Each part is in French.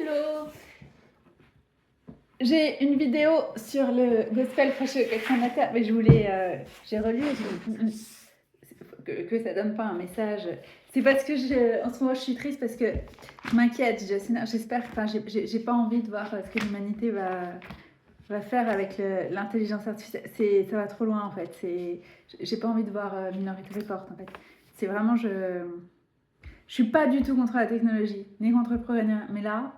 Hello! J'ai une vidéo sur le gospel prêché au quatrième, mais j'ai relu que ça donne pas un message. C'est parce que en ce moment je suis triste parce que je m'inquiète. J'espère, j'ai pas envie de voir ce que l'humanité va faire avec l'intelligence artificielle. Ça va trop loin en fait. J'ai pas envie de voir Minority Report en fait. C'est vraiment, je suis pas du tout contre la technologie, ni contre le progrès, mais là,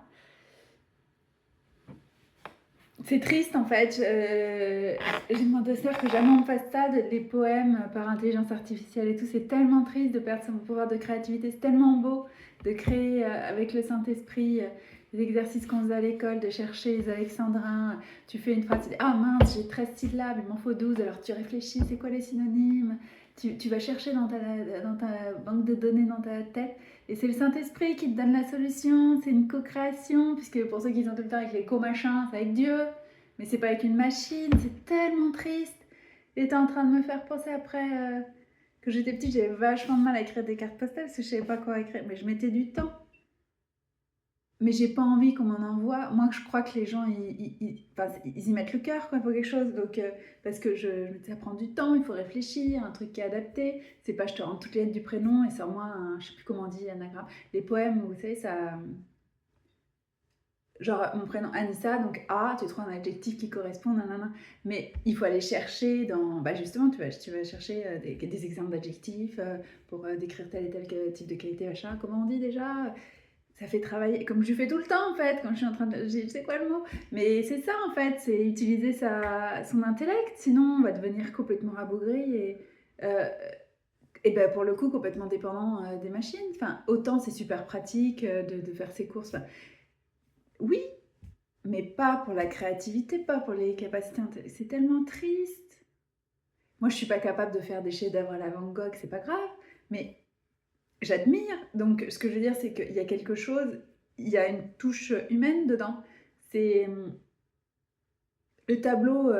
c'est triste en fait. J'ai demandé à sœur que jamais on fasse ça, les poèmes par intelligence artificielle et tout. C'est tellement triste de perdre son pouvoir de créativité. C'est tellement beau de créer avec le Saint-Esprit les exercices qu'on faisait à l'école, de chercher les alexandrins. Tu fais une phrase, tu dis ah mince, j'ai 13 syllabes, il m'en faut 12. Alors tu réfléchis, c'est quoi les synonymes? Tu vas chercher dans ta banque de données, dans ta tête. Et c'est le Saint-Esprit qui te donne la solution, c'est une co-création, puisque pour ceux qui sont tout le temps avec les co-machins, c'est avec Dieu, mais c'est pas avec une machine, c'est tellement triste. Et t'es en train de me faire penser après que j'étais petite, j'avais vachement de mal à écrire des cartes postales, parce que je savais pas quoi écrire, mais je mettais du temps. Mais j'ai pas envie qu'on m'en envoie. Moi, je crois que les gens, ils y mettent le cœur quand il faut quelque chose. Donc, parce que je me dis, ça prend du temps, il faut réfléchir, un truc qui est adapté. C'est pas je te rends toutes les lettres du prénom et sors-moi un, je sais plus comment on dit, anagramme. Les poèmes, vous savez, ça. Genre, mon prénom Anissa, donc A, tu trouves un adjectif qui correspond, nanana. Mais il faut aller chercher dans. Bah, justement, tu vas chercher des exemples d'adjectifs pour décrire tel et tel type de qualité, machin. Comment on dit déjà? Ça fait travailler, comme je fais tout le temps en fait, quand je suis en train de. Je sais quoi le mot? Mais c'est ça en fait, c'est utiliser son intellect, sinon on va devenir complètement rabougri euh, et ben pour le coup complètement dépendant des machines. Enfin, autant c'est super pratique de faire ses courses. Enfin, oui, mais pas pour la créativité, pas pour les capacités intellectuelles. C'est tellement triste. Moi je suis pas capable de faire des chefs-d'œuvre à la Van Gogh, c'est pas grave, mais j'admire. Donc, ce que je veux dire, c'est qu'il y a quelque chose, il y a une touche humaine dedans. C'est le tableau,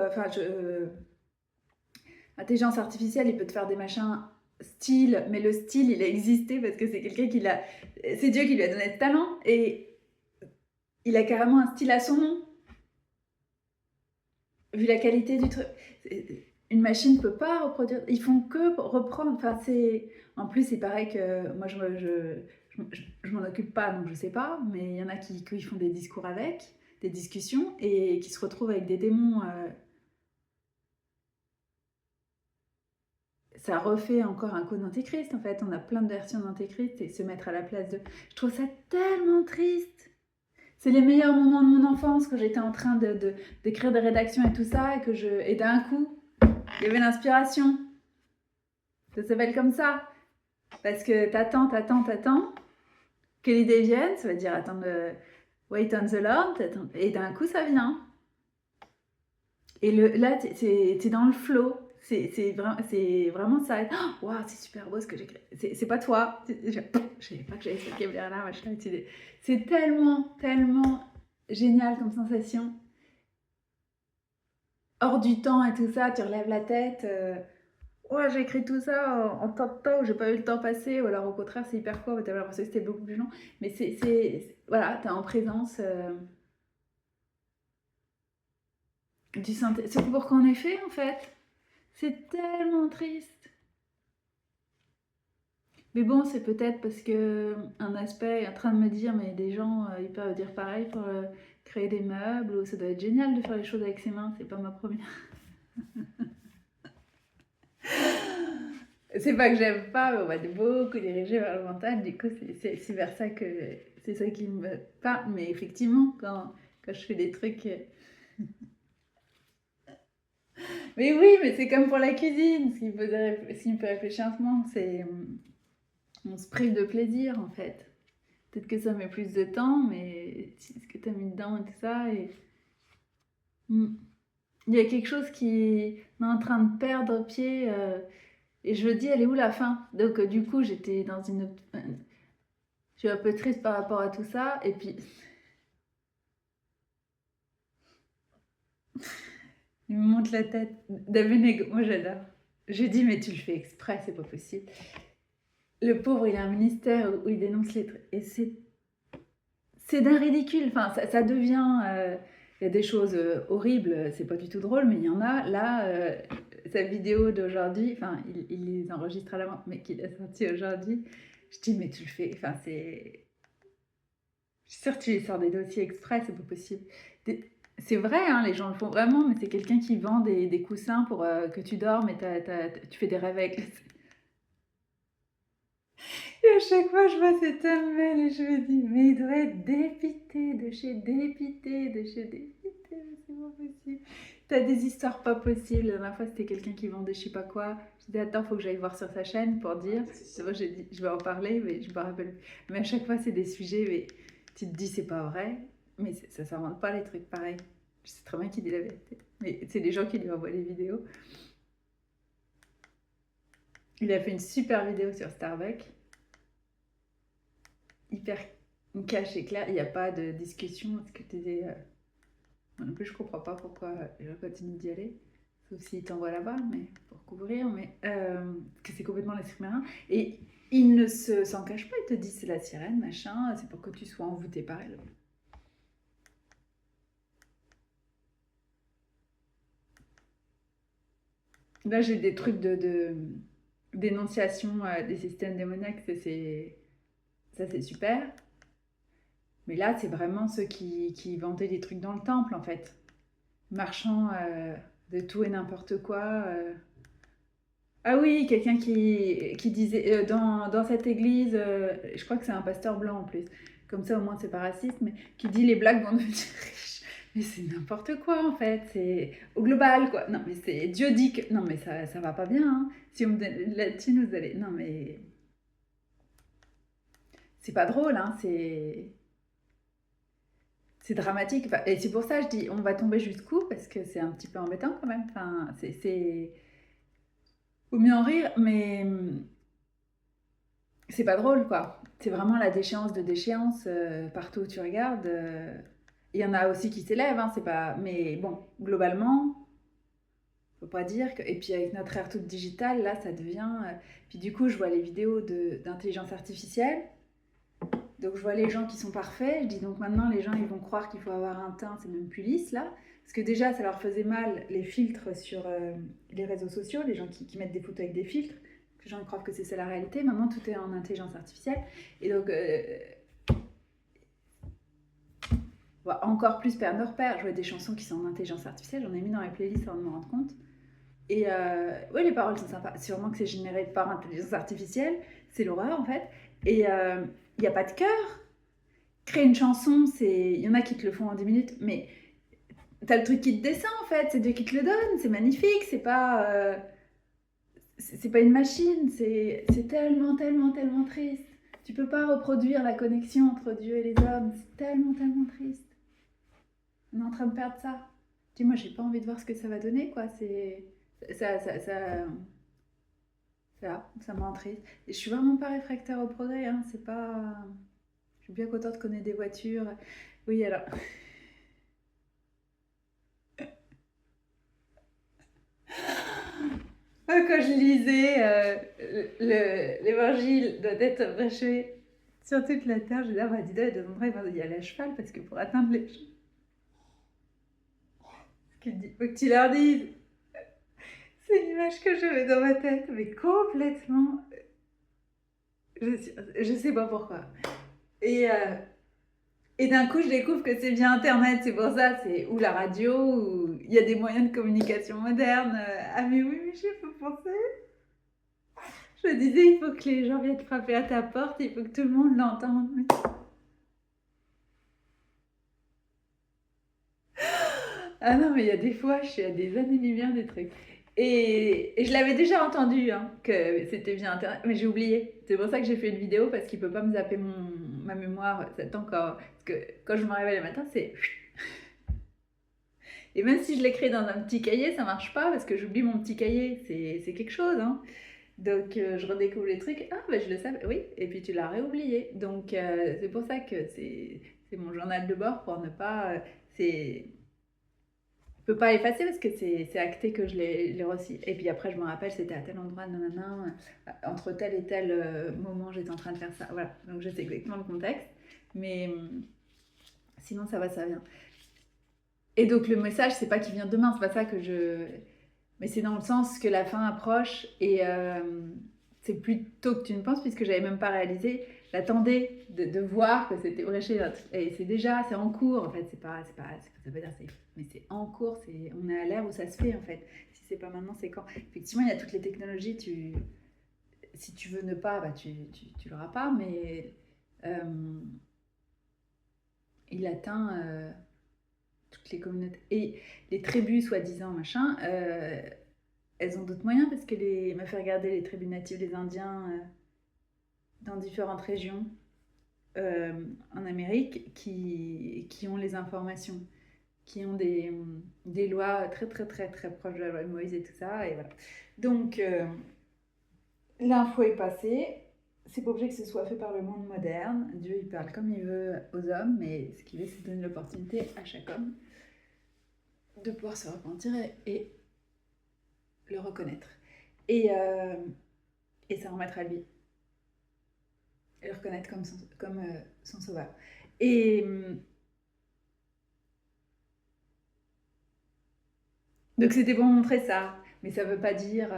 intelligence artificielle, il peut te faire des machins style, mais le style, il a existé parce que c'est quelqu'un qui l'a. C'est Dieu qui lui a donné ce talent et il a carrément un style à son nom. Vu la qualité du truc. Une machine ne peut pas reproduire. Ils font que reprendre. Enfin, c'est. En plus, c'est pareil que moi, je m'en occupe pas, donc je sais pas. Mais il y en a qui font des discours avec, des discussions, et qui se retrouvent avec des démons. Ça refait encore un coup d'antéchrist, en fait. On a plein de versions d'antéchrist et se mettre à la place de. Je trouve ça tellement triste. C'est les meilleurs moments de mon enfance quand j'étais en train d'écrire des rédactions et tout ça, et d'un coup, il y avait l'inspiration. Ça s'appelle comme ça. Parce que t'attends que l'idée vienne, ça veut dire attendre wait on the Lord, et d'un coup ça vient. Et là, t'es dans le flow. C'est vraiment ça. Oh, wow, c'est super beau ce que j'écris. C'est pas toi. Je savais pas que j'avais ce vocabulaire-là, machin. C'est tellement, tellement génial comme sensation. Hors du temps et tout ça, tu relèves la tête. Ouais, j'ai écrit tout ça en tant de temps où j'ai pas eu le temps passer, ou alors au contraire, c'est hyper court, t'as l'impression que c'était beaucoup plus long. Mais voilà, t'es en présence du synthé. C'est pour qu'on ait fait en fait. C'est tellement triste. Mais bon, c'est peut-être parce que un aspect est en train de me dire, mais des gens, ils peuvent dire pareil pour créer des meubles, ou ça doit être génial de faire les choses avec ses mains, c'est pas ma première. C'est pas que j'aime pas, mais on va beaucoup diriger vers le mental, du coup, c'est vers ça que. C'est ça qui me parle, mais effectivement, quand je fais des trucs. Mais oui, mais c'est comme pour la cuisine, s'il me fait réfléchir un moment, c'est. On se prive de plaisir en fait. Peut-être que ça met plus de temps, mais ce que t'as mis dedans et tout ça, et. Mm. Il y a quelque chose qui est en train de perdre pied. Et je me dis, elle est où la fin? Donc, du coup, j'étais dans une. Je suis un peu triste par rapport à tout ça. Et puis, il me monte la tête. David, moi j'adore. Je dis, mais tu le fais exprès, c'est pas possible. Le pauvre, il a un ministère où il dénonce les trucs. Et c'est d'un ridicule. Enfin, ça devient. Il y a des choses horribles, c'est pas du tout drôle, mais il y en a. Là, sa vidéo d'aujourd'hui, enfin, il les enregistre à la main, mais qu'il a sorti aujourd'hui. Je dis, mais tu le fais. Enfin, c'est. Je suis sûre que tu les sors des dossiers exprès, c'est pas possible. C'est vrai, hein, les gens le font vraiment, mais c'est quelqu'un qui vend des coussins pour que tu dormes et tu fais des rêves avec. Et à chaque fois, je vois cet mail et je me dis, mais il doit être dépité de chez dépité, de chez dépité, mais c'est pas possible. T'as des histoires pas possibles. La dernière fois, c'était quelqu'un qui vendait je sais pas quoi. Je dis, attends, faut que j'aille voir sur sa chaîne pour dire. C'est vrai, j'ai dit, je vais en parler, mais je me rappelle plus. Mais à chaque fois, c'est des sujets, mais tu te dis, c'est pas vrai. Mais ça s'invente pas les trucs pareils. Je sais très bien qui dit la vérité. Mais c'est des gens qui lui envoient les vidéos. Il a fait une super vidéo sur Starbucks. Hyper cash et clair, il n'y a pas de discussion. Est-ce que tu es. Moi non plus, je comprends pas pourquoi les gens continuent d'y aller. Sauf s'ils t'envoient là-bas, mais pour couvrir. Mais que c'est complètement l'esprit marin. Et il ne s'en cache pas. Il te dit c'est la sirène, machin. C'est pour que tu sois envoûté par elle. Là, j'ai des trucs de dénonciation des systèmes démoniaques. Ça, c'est super. Mais là, c'est vraiment ceux qui vendaient des trucs dans le temple, en fait. Marchand de tout et n'importe quoi. Ah oui, quelqu'un qui disait dans cette église, je crois que c'est un pasteur blanc en plus, comme ça au moins c'est pas raciste, mais qui dit les blagues vont devenir riches. Mais c'est n'importe quoi en fait, c'est au global quoi. Non mais c'est Dieu dit que. Non mais ça va pas bien, hein. Si on me donne là-dessus, vous allez. Non mais c'est pas drôle, hein, c'est dramatique. Enfin, et c'est pour ça que je dis on va tomber jusqu'où, parce que c'est un petit peu embêtant quand même. Enfin, c'est. Vaut mieux en rire, mais c'est pas drôle, quoi. C'est vraiment la déchéance de déchéance partout où tu regardes. Il y en a aussi qui s'élèvent, hein, c'est pas. Mais bon, globalement, faut pas dire que. Et puis avec notre ère toute digitale, là, ça devient. Puis du coup, je vois les vidéos d'intelligence artificielle. Donc je vois les gens qui sont parfaits. Je dis donc maintenant, les gens, ils vont croire qu'il faut avoir un teint, c'est même plus lisse, là. Parce que déjà, ça leur faisait mal les filtres sur les réseaux sociaux, les gens qui mettent des photos avec des filtres. Les gens croient que c'est ça la réalité. Maintenant, tout est en intelligence artificielle. Et donc, on va encore plus perdre nos repères. Je vois des chansons qui sont en intelligence artificielle. J'en ai mis dans mes playlists sans me rendre compte. Et ouais, les paroles sont sympas. Sûrement que c'est généré par intelligence artificielle. C'est l'horreur, en fait. Et il n'y a pas de cœur. Créer une chanson, il y en a qui te le font en 10 minutes, mais t'as le truc qui te descend, en fait. C'est Dieu qui te le donne. C'est magnifique. C'est pas une machine, c'est tellement, tellement, tellement triste. Tu peux pas reproduire la connexion entre Dieu et les hommes, c'est tellement, tellement triste. On est en train de perdre ça. Dis-moi, j'ai pas envie de voir ce que ça va donner, quoi. Ça me rend triste. Et je suis vraiment pas réfractaire au progrès, hein. C'est pas. Je suis bien contente qu'on ait des voitures. Oui, alors. Quand je lisais l'évangile doit être prêché sur toute la terre, je disais, ah bah dis donc, il devrait y aller à cheval parce que pour atteindre les gens, faut que tu leur dises. C'est l'image que j'avais dans ma tête, mais complètement. Je sais pas pourquoi. Et, euh, et d'un coup, je découvre que c'est via Internet, c'est pour ça, c'est ou la radio, ou il y a des moyens de communication modernes. Ah mais oui, mais j'ai pas pensé. Je me disais, il faut que les gens viennent frapper à ta porte, il faut que tout le monde l'entende. Ah non, mais il y a des fois, je suis à des années-lumière des trucs. Et je l'avais déjà entendu, hein, que c'était via Internet, mais j'ai oublié. C'est pour ça que j'ai fait une vidéo, parce qu'il peut pas me zapper ma mémoire. Ça temps parce que quand je me réveille le matin, c'est. Et même si je l'écris dans un petit cahier, ça marche pas, parce que j'oublie mon petit cahier. C'est quelque chose, hein. Donc je redécouvre les trucs. Ah, ben je le savais, oui. Et puis tu l'as réoublié. Donc c'est pour ça que c'est mon journal de bord pour ne pas. C'est je peux pas effacer parce que c'est acté que je l'ai reçu. Et puis après, je me rappelle, c'était à tel endroit, nanana, entre tel et tel moment, j'étais en train de faire ça. Voilà, donc je sais exactement le contexte. Mais Sinon, ça va, ça vient. Et donc, le message, c'est pas qu'il vient demain, c'est pas ça que je... Mais c'est dans le sens que la fin approche et c'est plus tôt que tu ne penses, puisque j'avais même pas réalisé. J'attendais de voir que c'était bréché. Et c'est en cours, en fait. Ça veut dire mais c'est en cours, on est à l'ère où ça se fait, en fait. Si c'est pas maintenant, c'est quand. Effectivement, il y a toutes les technologies, si tu veux ne pas, bah tu l'auras pas, mais il atteint toutes les communautés. Et les tribus, soi-disant, machin, elles ont d'autres moyens, parce que m'a fait regarder les tribus natives des Indiens dans différentes régions en Amérique qui ont les informations, qui ont des lois très très très très proches de la loi de Moïse et tout ça, et voilà. Donc l'info est passée. C'est pas obligé que ce soit fait par le monde moderne. Dieu, il parle comme il veut aux hommes, mais ce qu'il veut, c'est donner l'opportunité à chaque homme de pouvoir se repentir et le reconnaître. Et s'en remettre à lui. Et le reconnaître comme son sauveur. Et donc c'était pour montrer ça. Mais ça veut pas dire...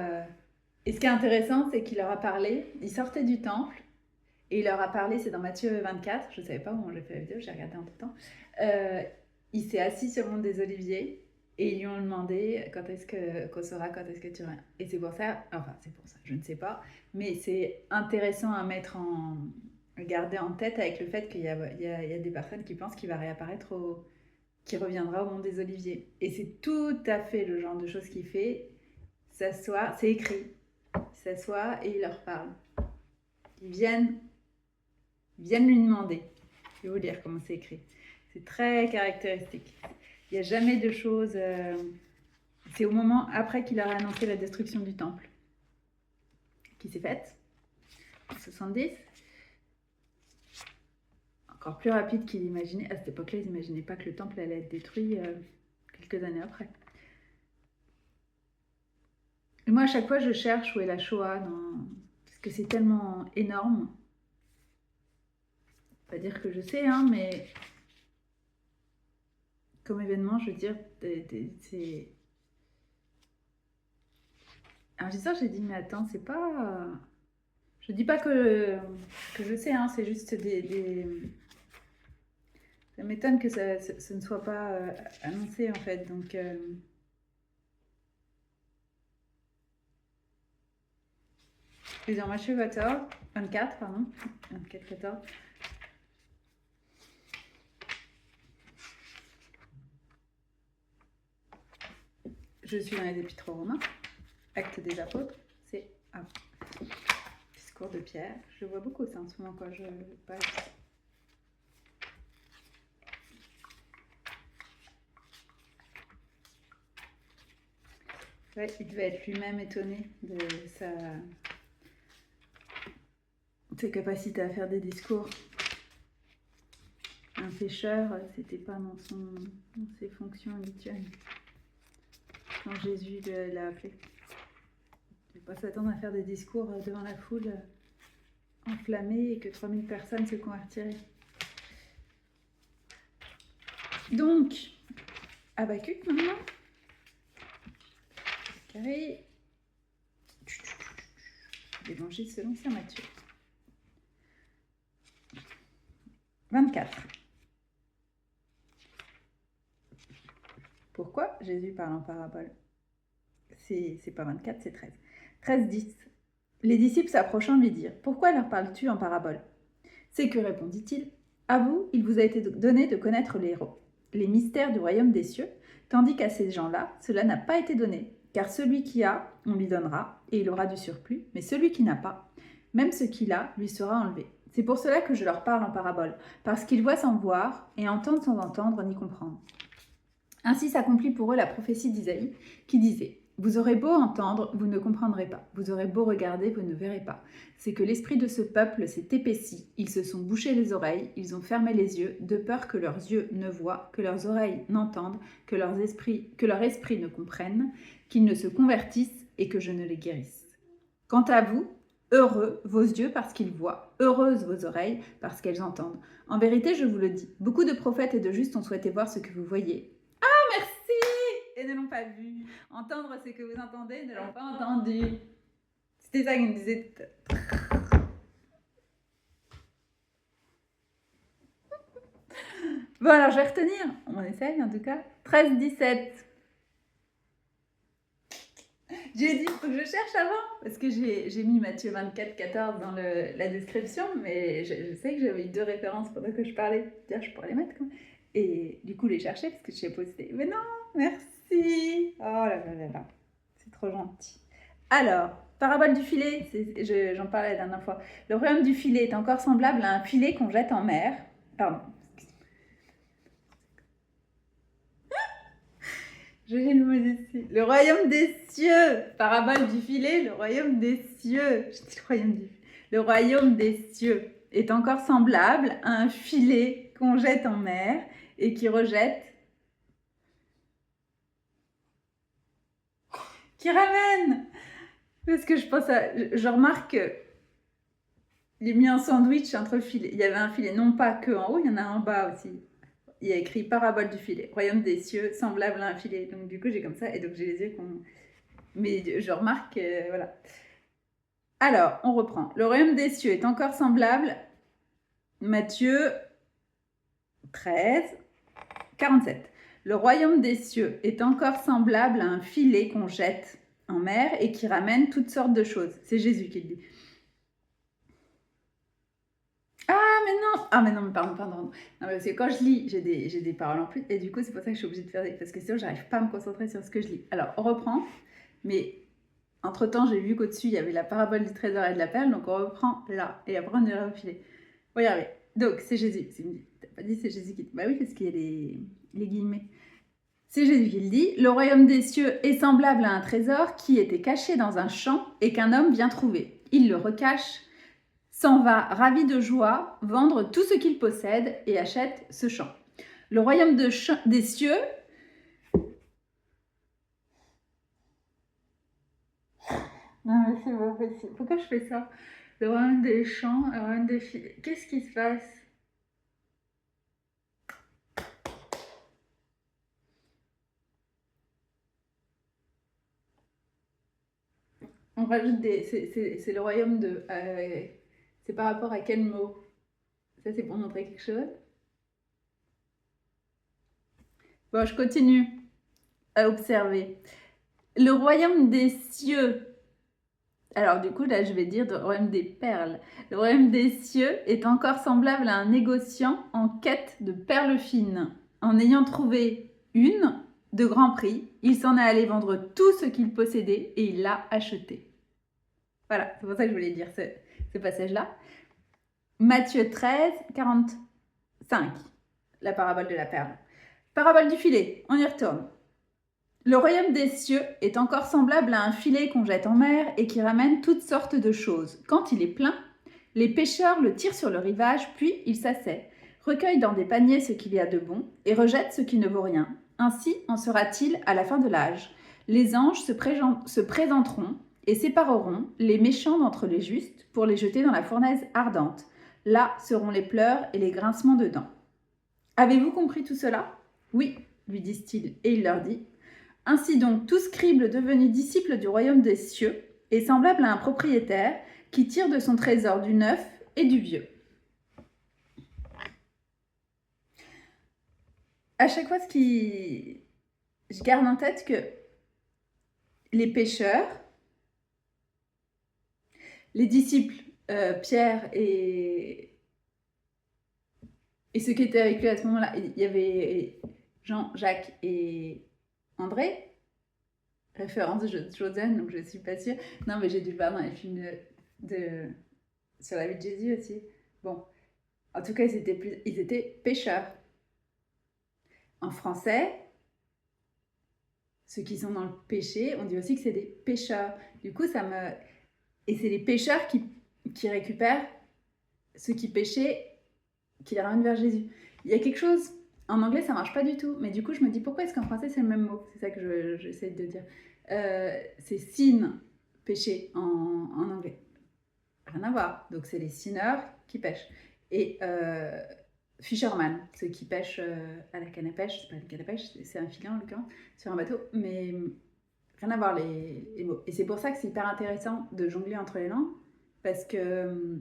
Et ce qui est intéressant, c'est qu'il leur a parlé. Il sortait du temple. Et il leur a parlé, c'est dans Matthieu 24. Je ne savais pas où j'ai fait la vidéo, j'ai regardé en tout temps. Il s'est assis sur le mont des Oliviers. Et ils lui ont demandé quand est-ce qu'on saura, quand est-ce que tu reviens. Et c'est pour ça, je ne sais pas, mais c'est intéressant à garder en tête avec le fait qu'il y a des personnes qui pensent qu'il va réapparaître qui reviendra au mont des Oliviers. Et c'est tout à fait le genre de choses qu'il fait. S'assoit, c'est écrit. Il s'assoit et il leur parle. Ils viennent lui demander. Je vais vous lire comment c'est écrit. C'est très caractéristique. Il n'y a jamais de choses... C'est au moment après qu'il leur a annoncé la destruction du temple qui s'est faite, en 70. Encore plus rapide qu'il imaginait. À cette époque-là, ils n'imaginaient pas que le temple allait être détruit quelques années après. Et moi, à chaque fois, je cherche où est la Shoah, parce que c'est tellement énorme. Pas dire que je sais, hein, mais comme événement, je veux dire, c'est... Alors, j'ai dit, mais attends, c'est pas... Je dis pas que je sais, hein, c'est juste Ça m'étonne que ça ne soit pas annoncé, en fait, donc... Dans Matthieu 24, pardon, 24, 14... Je suis dans les Épîtres aux Romains, Actes des Apôtres, c'est Discours de Pierre. Je vois beaucoup ça en ce moment quand je passe. Ouais, il devait être lui-même étonné de ses capacités à faire des discours. Un pêcheur, c'était pas dans ses fonctions habituelles. Quand Jésus l'a appelé. Il ne faut pas s'attendre à faire des discours devant la foule enflammée et que 3000 personnes se convertiraient. Donc, Habakkuk maintenant. Carré. L'évangile selon saint Matthieu. 24. Pourquoi Jésus parle en parabole? C'est pas 24, c'est 13. 13, 10. Les disciples s'approchant lui dirent: Pourquoi leur parles-tu en parabole? C'est que, répondit-il, à vous, il vous a été donné de connaître les mystères du royaume des cieux, tandis qu'à ces gens-là, cela n'a pas été donné. Car celui qui a, on lui donnera, et il aura du surplus, mais celui qui n'a pas, même ce qu'il a, lui sera enlevé. C'est pour cela que je leur parle en parabole, parce qu'ils voient sans voir, et entendent sans entendre ni comprendre. Ainsi s'accomplit pour eux la prophétie d'Isaïe, qui disait: Vous aurez beau entendre, vous ne comprendrez pas. Vous aurez beau regarder, vous ne verrez pas. C'est que l'esprit de ce peuple s'est épaissi. Ils se sont bouchés les oreilles, ils ont fermé les yeux, de peur que leurs yeux ne voient, que leurs oreilles n'entendent, que leur esprit ne comprenne, qu'ils ne se convertissent et que je ne les guérisse. Quant à vous, Heureux vos yeux parce qu'ils voient, heureuses vos oreilles parce qu'elles entendent. En vérité, je vous le dis, beaucoup de prophètes et de justes ont souhaité voir ce que vous voyez. Ah, merci! Et ne l'ont pas vu. Entendre ce que vous entendez et ne l'ont pas entendu. C'était ça qu'il me disait. Bon, alors je vais retenir. On essaye en tout cas. 13-17. J'ai dit, faut que je cherche avant, parce que j'ai mis Matthieu 24-14 dans la description, mais je sais que j'avais eu 2 références pendant que je parlais. Tiens, je pourrais les mettre. Et du coup, les chercher, parce que je sais posté. Mais non, merci. Oh là là là là. C'est trop gentil. Alors, parabole du filet, j'en parlais la dernière fois. Le royaume du filet est encore semblable à un filet qu'on jette en mer. Pardon. Je lis le mot ici. Le royaume des cieux. Parabole du filet, le royaume des cieux. Je dis le royaume des cieux est encore semblable à un filet qu'on jette en mer et qui rejette. Qui ramène. Parce que je remarque que j'ai mis un sandwich entre filets. Il y avait un filet, non pas que en haut, il y en a en bas aussi. Il y a écrit parabole du filet, royaume des cieux, semblable à un filet. Donc du coup, j'ai comme ça, et donc j'ai les yeux qu'on... Mais je remarque, voilà. Alors, on reprend. Le royaume des cieux est encore semblable, Matthieu 13, 47. Le royaume des cieux est encore semblable à un filet qu'on jette en mer et qui ramène toutes sortes de choses. C'est Jésus qui le dit. Ah mais non, mais pardon. Non, parce que quand je lis, j'ai des paroles en plus, et du coup, c'est pour ça que je suis obligée de faire parce que sinon, j'arrive pas à me concentrer sur ce que je lis. Alors, on reprend, mais entre-temps, j'ai vu qu'au-dessus, il y avait la parabole du trésor et de la perle, donc on reprend là, et après, on ira au filet. On va y arriver. Donc, c'est Jésus. T'as pas dit c'est Jésus qui... Bah oui, parce qu'il y a les guillemets. C'est Jésus qui le dit. Le royaume des cieux est semblable à un trésor qui était caché dans un champ et qu'un homme vient trouver. Il le recache, s'en va ravi de joie, vendre tout ce qu'il possède et achète ce champ. Le royaume des cieux... Non mais c'est pas possible. Pourquoi je fais ça? Le royaume des champs, le royaume des filles... Qu'est-ce qui se passe? On rajoute des... C'est le royaume de... c'est par rapport à quel mot? Ça, c'est pour montrer quelque chose? Bon, je continue à observer. Le royaume des cieux. Alors, du coup, là, je vais dire le royaume des perles. Le royaume des cieux est encore semblable à un négociant en quête de perles fines. En ayant trouvé une de grand prix, il s'en est allé vendre tout ce qu'il possédait et il l'a acheté. Voilà, c'est pour ça que je voulais dire ce passage-là. Matthieu 13, 45, la parabole de la perle. Parabole du filet, on y retourne. Le royaume des cieux est encore semblable à un filet qu'on jette en mer et qui ramène toutes sortes de choses. Quand il est plein, les pêcheurs le tirent sur le rivage, puis il s'assied, recueille dans des paniers ce qu'il y a de bon et rejette ce qui ne vaut rien. Ainsi en sera-t-il à la fin de l'âge. Les anges se présenteront et sépareront les méchants d'entre les justes pour les jeter dans la fournaise ardente. Là seront les pleurs et les grincements de dents. Avez-vous compris tout cela? Oui, lui disent-ils, et il leur dit: ainsi donc, tout scribe devenu disciple du royaume des cieux est semblable à un propriétaire qui tire de son trésor du neuf et du vieux. À chaque fois, je garde en tête que les pêcheurs, les disciples, Pierre et ceux qui étaient avec lui à ce moment-là, il y avait Jean, Jacques et André, référence de Josène, donc je ne suis pas sûre. Non, mais j'ai dû le voir dans les films sur la vie de Jésus aussi. Bon, en tout cas, ils étaient pêcheurs. En français, ceux qui sont dans le péché, on dit aussi que c'est des pêcheurs. Du coup, et c'est les pêcheurs qui récupèrent ceux qui péchaient, qui les ramènent vers Jésus. Il y a quelque chose... En anglais, ça marche pas du tout. Mais du coup, je me dis, pourquoi est-ce qu'en français, c'est le même mot? C'est ça que j'essaie de dire. C'est sin, péché, en anglais. Rien à voir. Donc c'est les seineurs qui pêchent. Et fisherman, ceux qui pêchent à la canne à pêche, c'est pas une canne à pêche, c'est un filet en l'occurrence, sur un bateau, mais rien à voir les mots. Et c'est pour ça que c'est hyper intéressant de jongler entre les langues, parce que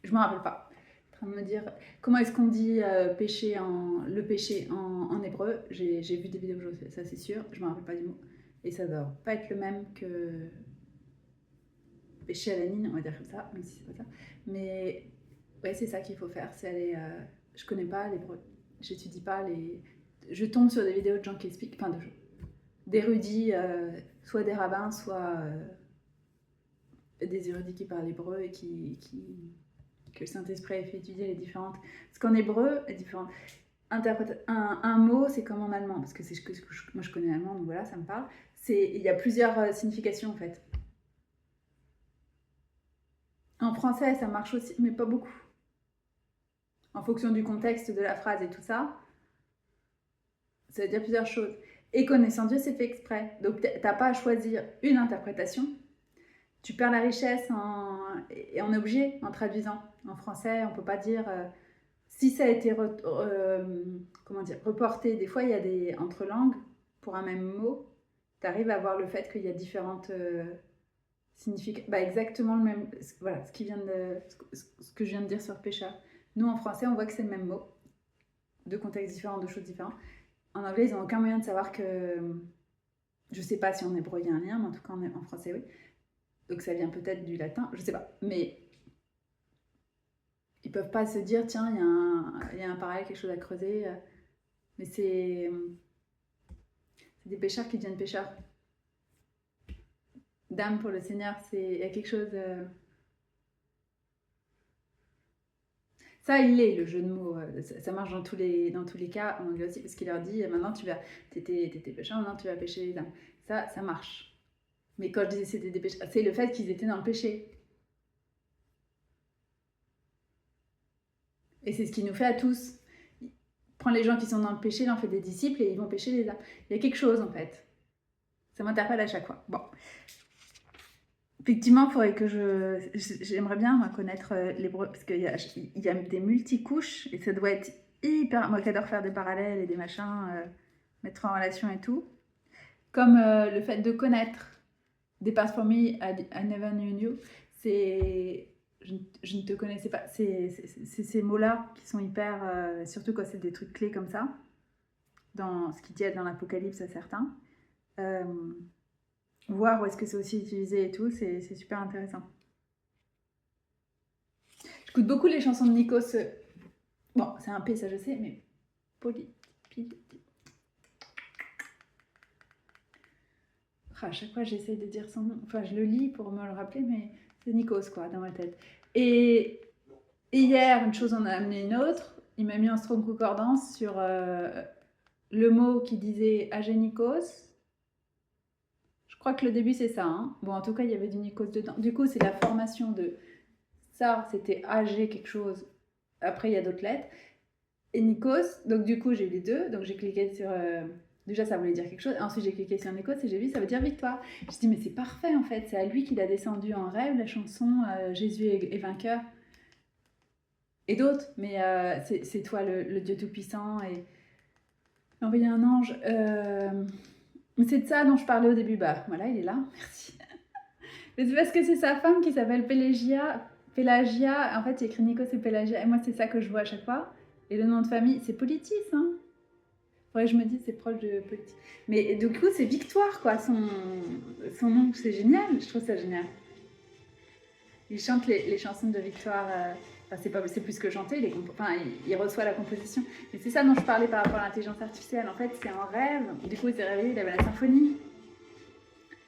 je me rappelle pas. En train de me dire comment est-ce qu'on dit pêcher le pêcher en hébreu. J'ai vu des vidéos, ça c'est sûr, je me rappelle pas du mot. Et ça doit pas être le même que pêcher à la ligne, on va dire comme ça, même si c'est pas ça. Mais ouais, c'est ça qu'il faut faire, c'est aller. Je connais pas l'hébreu, j'étudie pas les. Je tombe sur des vidéos de gens qui expliquent, enfin d'érudits, soit des rabbins, soit des érudits qui parlent hébreu et que le Saint-Esprit a fait étudier les différentes. Parce qu'en hébreu, les différentes. Un mot, c'est comme en allemand, parce que c'est que moi je connais l'allemand, donc voilà, ça me parle. Il y a plusieurs significations en fait. En français, ça marche aussi, mais pas beaucoup. En fonction du contexte de la phrase et tout ça, ça veut dire plusieurs choses. Et connaissant Dieu, c'est fait exprès. Donc, t'as pas à choisir une interprétation. Tu perds la richesse et en objet en traduisant. En français, on peut pas dire si ça a été comment dire, reporté. Des fois, il y a des entre langues pour un même mot. Tu arrives à voir le fait qu'il y a différentes significations. Bah, exactement le même. Voilà, ce que je viens de dire sur pécheur. Nous, en français, on voit que c'est le même mot. Deux contextes différents, deux choses différentes. En anglais, ils n'ont aucun moyen de savoir que. Je sais pas si en hébreu il y a un lien, mais en tout cas en français, oui. Donc ça vient peut-être du latin, je sais pas. Mais ils peuvent pas se dire, tiens, il y a un parallèle, quelque chose à creuser. Mais c'est des pêcheurs qui deviennent pêcheurs. D'âme pour le Seigneur, il y a quelque chose. Ça, il est le jeu de mots. Ça marche dans tous les cas en anglais aussi, parce qu'il leur dit maintenant t'étais pêcheur, maintenant tu vas pêcher les âmes. Ça marche. Mais quand je disais c'était des pêcheurs, c'est le fait qu'ils étaient dans le péché. Et c'est ce qu'il nous fait à tous. Il prend les gens qui sont dans le péché, il en fait des disciples et ils vont pêcher les âmes. Il y a quelque chose en fait. Ça m'interpelle à chaque fois. Bon. Effectivement, il faudrait que j'aimerais bien connaître l'hébreu, parce qu'il y a des multicouches et ça doit être hyper. Moi qui adore faire des parallèles et des machins, mettre en relation et tout. Comme le fait de connaître. Depart from me, I never knew you. C'est. Je ne te connaissais pas. C'est ces mots-là qui sont hyper. Surtout quand c'est des trucs clés comme ça. Dans ce qui dit dans l'Apocalypse à certains. Voir où est-ce que c'est aussi utilisé et tout, c'est super intéressant. J'écoute beaucoup les chansons de Nikos. Bon, c'est un P, ça je sais, mais à chaque fois j'essaie de dire son nom. Enfin, je le lis pour me le rappeler, mais c'est Nikos, quoi, dans ma tête. Et hier, une chose en a amené une autre. Il m'a mis en strong concordance sur le mot qui disait Agénikos. Je crois que le début c'est ça. Hein. Bon, en tout cas, il y avait du Nikos dedans. Du coup, c'est la formation de ça, c'était AG quelque chose. Après, il y a d'autres lettres. Et Nikos, donc du coup, j'ai eu les deux. Donc j'ai cliqué sur. Déjà, ça voulait dire quelque chose. Ensuite, j'ai cliqué sur Nikos et j'ai vu, ça veut dire victoire. Je dis, mais c'est parfait en fait. C'est à lui qu'il a descendu en rêve la chanson Jésus est vainqueur. Et d'autres, mais c'est toi le Dieu Tout-Puissant et envoyer un ange. C'est de ça dont je parlais au début. Bah voilà, il est là, merci. Mais c'est parce que c'est sa femme qui s'appelle Pélagia. En fait, il écrit Nikos et Pélagia. Et moi, c'est ça que je vois à chaque fois. Et le nom de famille, c'est Politis. Hein. Faudrait que je me dise, c'est proche de Politis. Mais du coup, c'est Victoire, quoi. Son nom, c'est génial. Je trouve ça génial. Il chante les chansons de Victoire. C'est plus que chanter, il reçoit la composition. Mais c'est ça dont je parlais par rapport à l'intelligence artificielle. En fait, c'est un rêve. Du coup, il s'est réveillé, il avait la symphonie.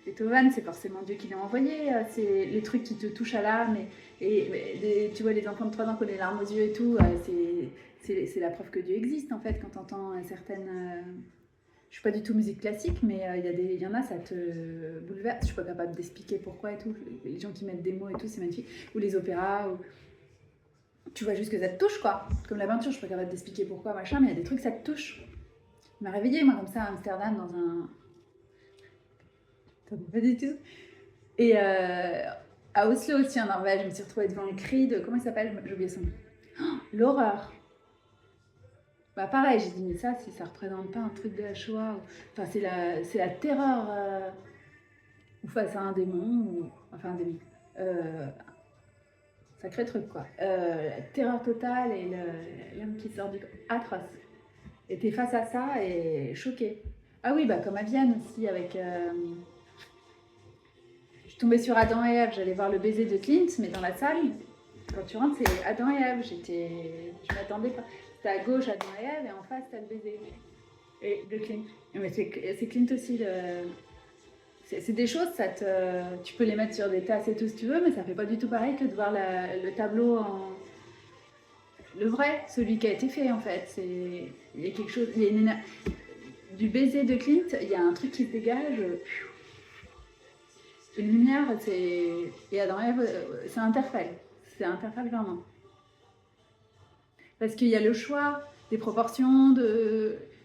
Beethoven, c'est forcément Dieu qui l'a envoyé. C'est les trucs qui te touchent à l'âme. Tu vois les enfants de 3 ans qui ont les larmes aux yeux et tout. C'est la preuve que Dieu existe, en fait, quand tu entends certaines... Je suis pas du tout musique classique, mais il y en a, ça te bouleverse. Je suis pas capable d'expliquer pourquoi et tout. Les gens qui mettent des mots et tout, c'est magnifique. Ou les opéras, ou... Tu vois juste que ça te touche, quoi. Comme la peinture, je suis pas capable d'expliquer pourquoi, machin, mais il y a des trucs, ça te touche. Il m'a réveillée, moi, comme ça, à Amsterdam, dans un... Pas du tout. Et à Oslo aussi, en Norvège, je me suis retrouvée devant le cri de... Comment il s'appelle? J'ai oublié son nom. Oh, l'horreur. Bah pareil, j'ai dit, mais ça, si ça représente pas un truc de la Shoah, enfin c'est la terreur, ou face à un démon, ou enfin un démon, sacré truc quoi. La terreur totale et l'âme qui sort du corps, atroce. Et t'es face à ça et choqué. Ah oui, bah comme à Vienne aussi, avec... je suis tombée sur Adam et Ève, j'allais voir le baiser de Clint, mais dans la salle, quand tu rentres, c'est Adam et Ève. Je m'attendais pas. C'était à gauche Adam et Ève, et en face, t'as le baiser. Et de Clint. Mais c'est Clint aussi. C'est des choses, tu peux les mettre sur des tasses et tout si tu veux, mais ça fait pas du tout pareil que de voir le tableau en... Le vrai, celui qui a été fait en fait. Il y a quelque chose... Du baiser de Clint, il y a un truc qui se dégage. Une lumière, et Adam et Ève, ça interpelle. Ça interpelle vraiment. Parce qu'il y a le choix des proportions,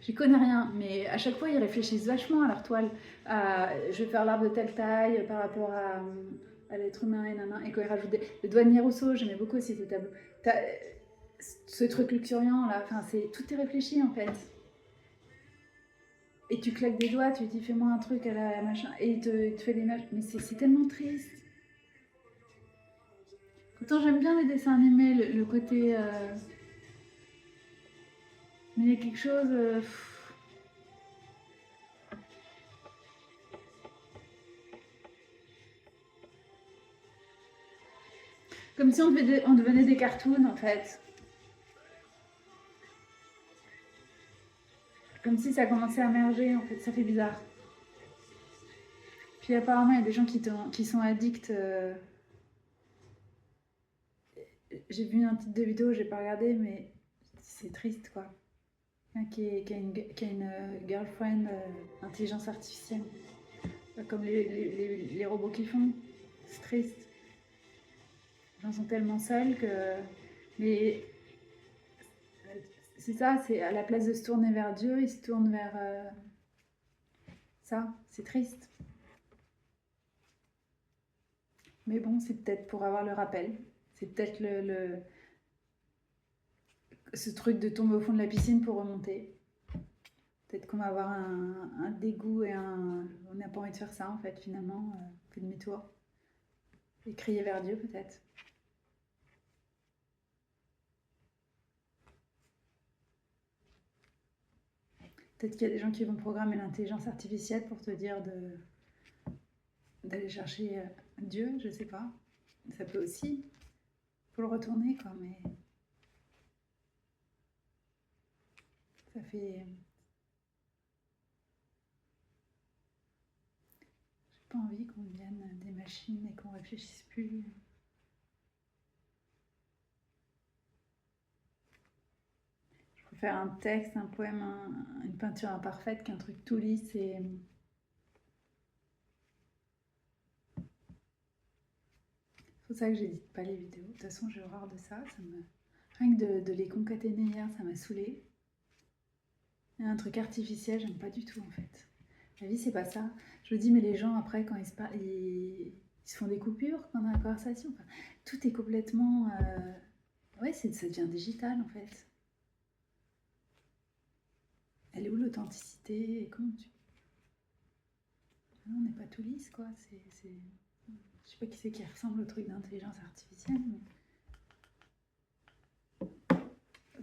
j'y connais rien, mais à chaque fois ils réfléchissent vachement à leur toile. Je vais faire l'arbre de telle taille par rapport à l'être humain et quand ils rajoutent le douanier Rousseau, j'aimais beaucoup aussi ce tableau. Ce truc luxuriant là, enfin tout est réfléchi en fait. Et tu claques des doigts, tu dis fais-moi un truc à la machin, et il te fait l'image. Mais c'est tellement triste. Pourtant j'aime bien les dessins animés, le côté... Mais il y a quelque chose... Comme si on devenait des cartoons en fait. Comme si ça commençait à merger en fait, ça fait bizarre. Puis apparemment il y a des gens qui sont addicts. J'ai vu un titre de vidéo, j'ai pas regardé, mais c'est triste quoi. Qui a une girlfriend intelligence artificielle. Comme les robots qui font. C'est triste. Les gens sont tellement seuls que... Mais c'est ça, c'est à la place de se tourner vers Dieu, ils se tournent vers ça. C'est triste. Mais bon, c'est peut-être pour avoir le rappel. C'est peut-être ce truc de tomber au fond de la piscine pour remonter. Peut-être qu'on va avoir un dégoût et on n'a pas envie de faire ça en fait finalement. On fait demi-tour. Et crier vers Dieu peut-être. Peut-être qu'il y a des gens qui vont programmer l'intelligence artificielle pour te dire d'aller chercher Dieu, je sais pas. Ça peut aussi. Faut le retourner quoi, mais ça fait... J'ai pas envie qu'on devienne des machines et qu'on réfléchisse plus. Je préfère un texte, un poème, une peinture imparfaite qu'un truc tout lisse et... C'est pour ça que j'édite pas les vidéos. De toute façon, j'ai horreur de ça. Rien que de les concaténer hier, ça m'a saoulée. Il y a un truc artificiel, j'aime pas du tout en fait. La vie, c'est pas ça. Je me dis, mais les gens, après, quand ils se parlent, ils se font des coupures pendant la conversation. Enfin, tout est complètement... Ouais, ça devient digital en fait. Elle est où l'authenticité? Comment tu... Non, on n'est pas tout lisse, quoi. Je sais pas qui c'est qui ressemble au truc d'intelligence artificielle, mais...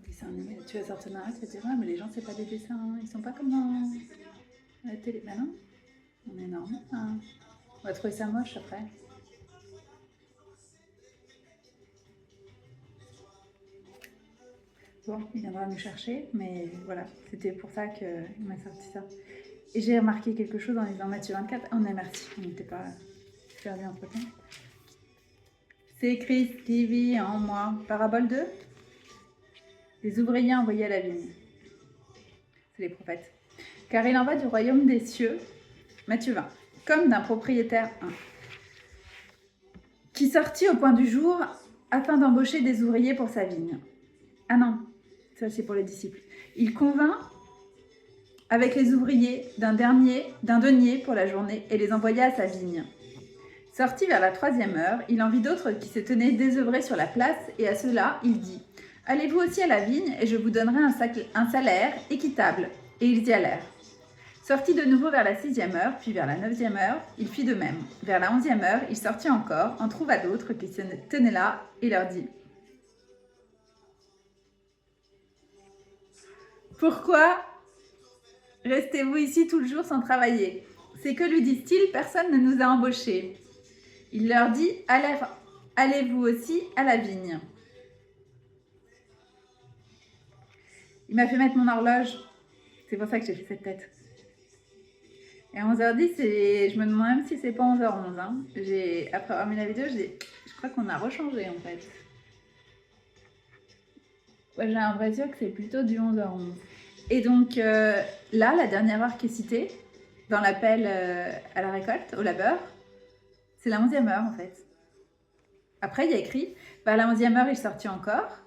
Dessin animé, tu vas sortir d'un reste, etc. Mais les gens, c'est pas des dessins, hein. Ils sont pas comme dans la télé. Bah non, on est énorme. Hein. On va trouver ça moche après. Bon, il viendra nous chercher, mais voilà, c'était pour ça qu'il m'a sorti ça. Et j'ai remarqué quelque chose en lisant Matthieu 24. On est merci, on n'était pas perdu entre temps. C'est Christ qui vit en moi. Parabole 2. Les ouvriers envoyés à la vigne. C'est les prophètes. Car il en va du royaume des cieux, Matthieu 20, comme d'un propriétaire 1, qui sortit au point du jour afin d'embaucher des ouvriers pour sa vigne. Ah non, ça c'est pour les disciples. Il convint avec les ouvriers d'un denier pour la journée et les envoya à sa vigne. Sorti vers la 3e heure, il en vit d'autres qui se tenaient désœuvrés sur la place, et à ceux-là, il dit : « Allez-vous aussi à la vigne, et je vous donnerai un salaire équitable. » Et ils y allèrent. Sorti de nouveau vers la 6e heure, puis vers la 9e heure, il fit de même. Vers la 11e heure, il sortit encore, en trouva d'autres qui se tenaient là, et leur dit : « Pourquoi restez-vous ici tout le jour sans travailler ? C'est que, lui disent-ils, personne ne nous a embauchés. » Il leur dit : « Allez-vous aussi à la vigne. » Il m'a fait mettre mon horloge. C'est pour ça que j'ai fait cette tête. Et à 11h10, je me demande même si c'est pas 11h11. Hein. Après avoir mis la vidéo, je crois qu'on a rechangé en fait. Ouais, j'ai l'impression que c'est plutôt du 11h11. Et donc là, la dernière heure qui est citée dans l'appel à la récolte, au labeur, c'est la 11e heure en fait. Après, il y a écrit, vers la 11e heure, il sortit encore,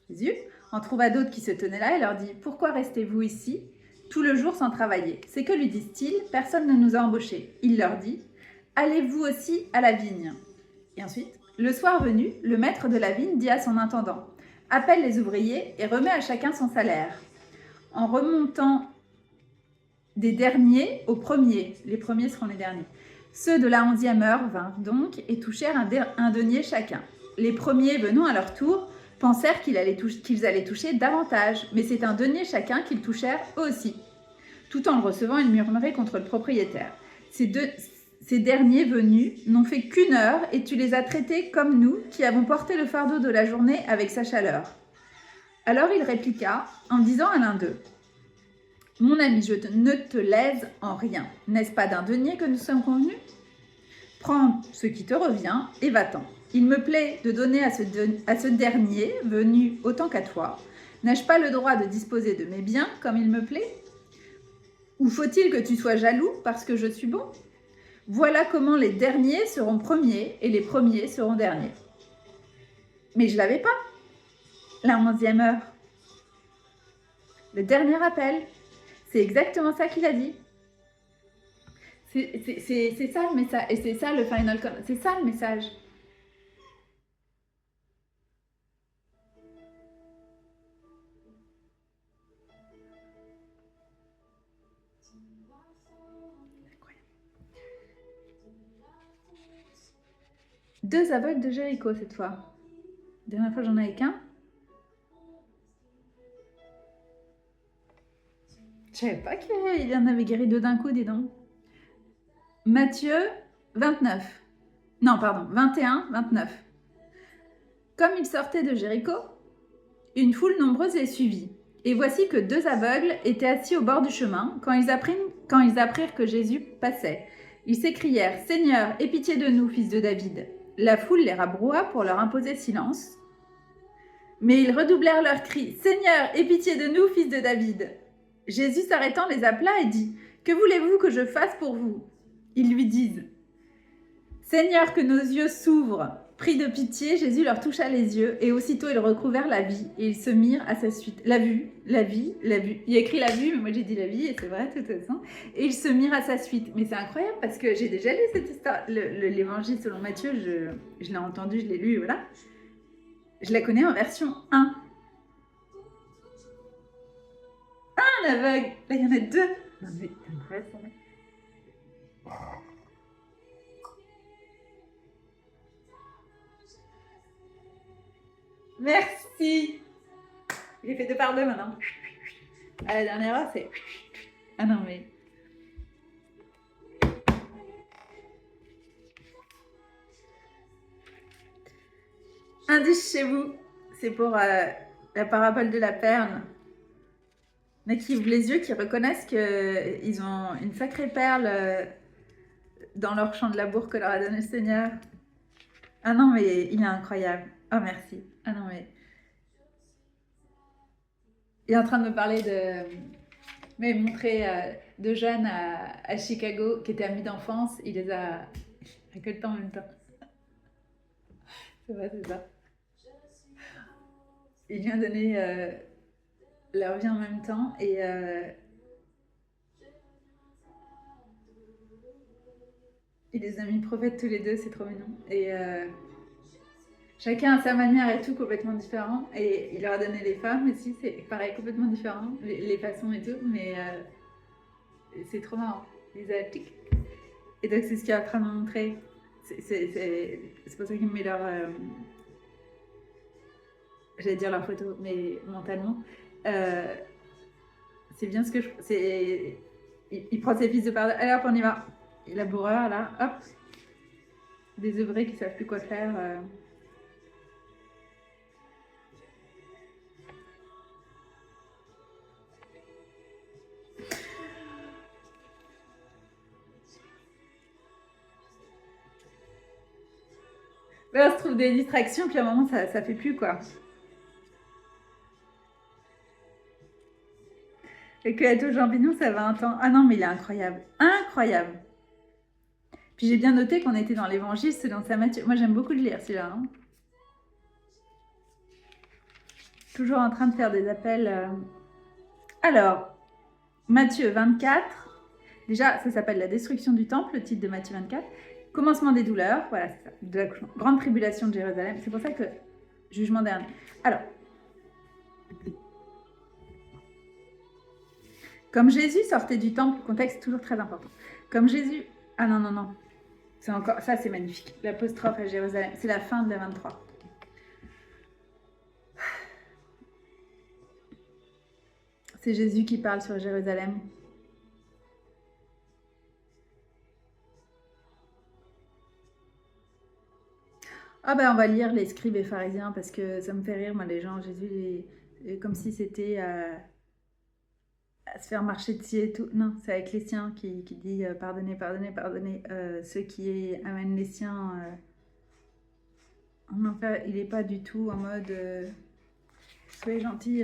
Jésus, en trouva d'autres qui se tenaient là et leur dit : « Pourquoi restez-vous ici tout le jour sans travailler ? C'est que, lui disent-ils, personne ne nous a embauchés. » Il leur dit : « Allez-vous aussi à la vigne. » Et ensuite, le soir venu, le maître de la vigne dit à son intendant : « Appelle les ouvriers et remets à chacun son salaire. » En remontant des derniers aux premiers, les premiers seront les derniers. Ceux de la 11e heure vinrent donc et touchèrent un denier chacun. Les premiers, venant à leur tour, pensèrent qu'ils allaient toucher davantage, mais c'est un denier chacun qu'ils touchèrent eux aussi. Tout en le recevant, ils murmuraient contre le propriétaire. Ces derniers venus n'ont fait qu'1 heure et tu les as traités comme nous, qui avons porté le fardeau de la journée avec sa chaleur. Alors il répliqua en disant à l'un d'eux : « Mon ami, ne te lèse en rien. N'est-ce pas d'un denier que nous sommes convenus ? Prends ce qui te revient et va-t'en. Il me plaît de donner à ce dernier, venu autant qu'à toi. N'ai-je pas le droit de disposer de mes biens comme il me plaît ? Ou faut-il que tu sois jaloux parce que je suis bon ? Voilà comment les derniers seront premiers et les premiers seront derniers. » Mais je ne l'avais pas. La 11e heure. Le dernier appel. C'est exactement ça qu'il a dit. C'est ça le message. Et c'est ça le final comment. C'est ça le message. Deux aveugles de Jéricho cette fois. La dernière fois, j'en avais qu'un. Je savais pas qu'il y en avait guéri 2 d'un coup, dis donc. Matthieu 29. Non, pardon, 21, 29. Comme il sortait de Jéricho, une foule nombreuse les suivit. Et voici que 2 aveugles étaient assis au bord du chemin quand ils apprirent que Jésus passait. Ils s'écrièrent : « Seigneur, aie pitié de nous, fils de David. » La foule les rabroua pour leur imposer silence. Mais ils redoublèrent leurs cris : « Seigneur, aie pitié de nous, fils de David. » Jésus s'arrêtant les appela et dit : « Que voulez-vous que je fasse pour vous ?» Ils lui disent : « Seigneur, que nos yeux s'ouvrent. » Pris de pitié, Jésus leur toucha les yeux et aussitôt ils recouvrèrent la vie et ils se mirent à sa suite. La vue, la vie, la vue. Il y a écrit la vue, mais moi j'ai dit la vie et c'est vrai de toute façon. Et ils se mirent à sa suite. Mais c'est incroyable parce que j'ai déjà lu cette histoire. L'évangile selon Matthieu, je l'ai entendu, je l'ai lu, voilà. Je la connais en version 1. Un aveugle. Là, il y en a 2. Non, mais c'est incroyable ça. Merci. J'ai fait 2 par 2 maintenant. À la dernière heure, c'est... Ah non, mais... Indice chez vous. C'est pour la parabole de la perle. Il y en a qui ouvrent les yeux, qui reconnaissent qu'ils ont une sacrée perle dans leur champ de labour que leur a donné le Seigneur. Ah non, mais il est incroyable. Oh, merci. Ah non, mais... Il est en train de me parler de... Mais montrer 2 jeunes à Chicago qui étaient amis d'enfance. Il les a récoltés en même temps. C'est vrai, c'est ça. Il lui a donné leur vie en même temps et Et les amis prophètes tous les deux, c'est trop mignon. Et chacun a sa manière et tout complètement différent. Et il leur a donné les femmes aussi, c'est pareil, complètement différent, les façons et tout. Mais c'est trop marrant. Les adaptiques. Et donc, c'est ce qu'il est en train de montrer. C'est pour ça qu'il me met leur. J'allais dire leur photo, mais mentalement. C'est bien ce que je. Il prend ses fils de pardon. Allez hop, on y va. Et la bourreur, là, hop. Des œuvrés qui savent plus quoi faire. Là, on se trouve des distractions, puis à un moment, ça fait plus, quoi. Et que être aux champignons, ça va un temps. Ah non, mais il est incroyable. Incroyable. Puis j'ai bien noté qu'on était dans l'évangile selon saint Matthieu. Moi, j'aime beaucoup le lire, celui-là. Hein. Toujours en train de faire des appels. Alors, Matthieu 24. Déjà, ça s'appelle La destruction du temple, le titre de Matthieu 24. Commencement des douleurs, voilà, c'est ça. De la grande tribulation de Jérusalem. C'est pour ça que jugement dernier. Alors, comme Jésus sortait du temple, contexte toujours très important. Comme Jésus. Ah non, non, non. C'est encore. Ça, c'est magnifique. L'apostrophe à Jérusalem. C'est la fin de la 23. C'est Jésus qui parle sur Jérusalem. Ah ben on va lire les scribes et pharisiens parce que ça me fait rire, moi, les gens, Jésus, comme si c'était à se faire marcher dessus et tout. Non, c'est avec les siens qui dit pardonnez, pardonnez, pardonnez ceux qui amènent les siens en enfer. Il n'est pas du tout en mode soyez gentils.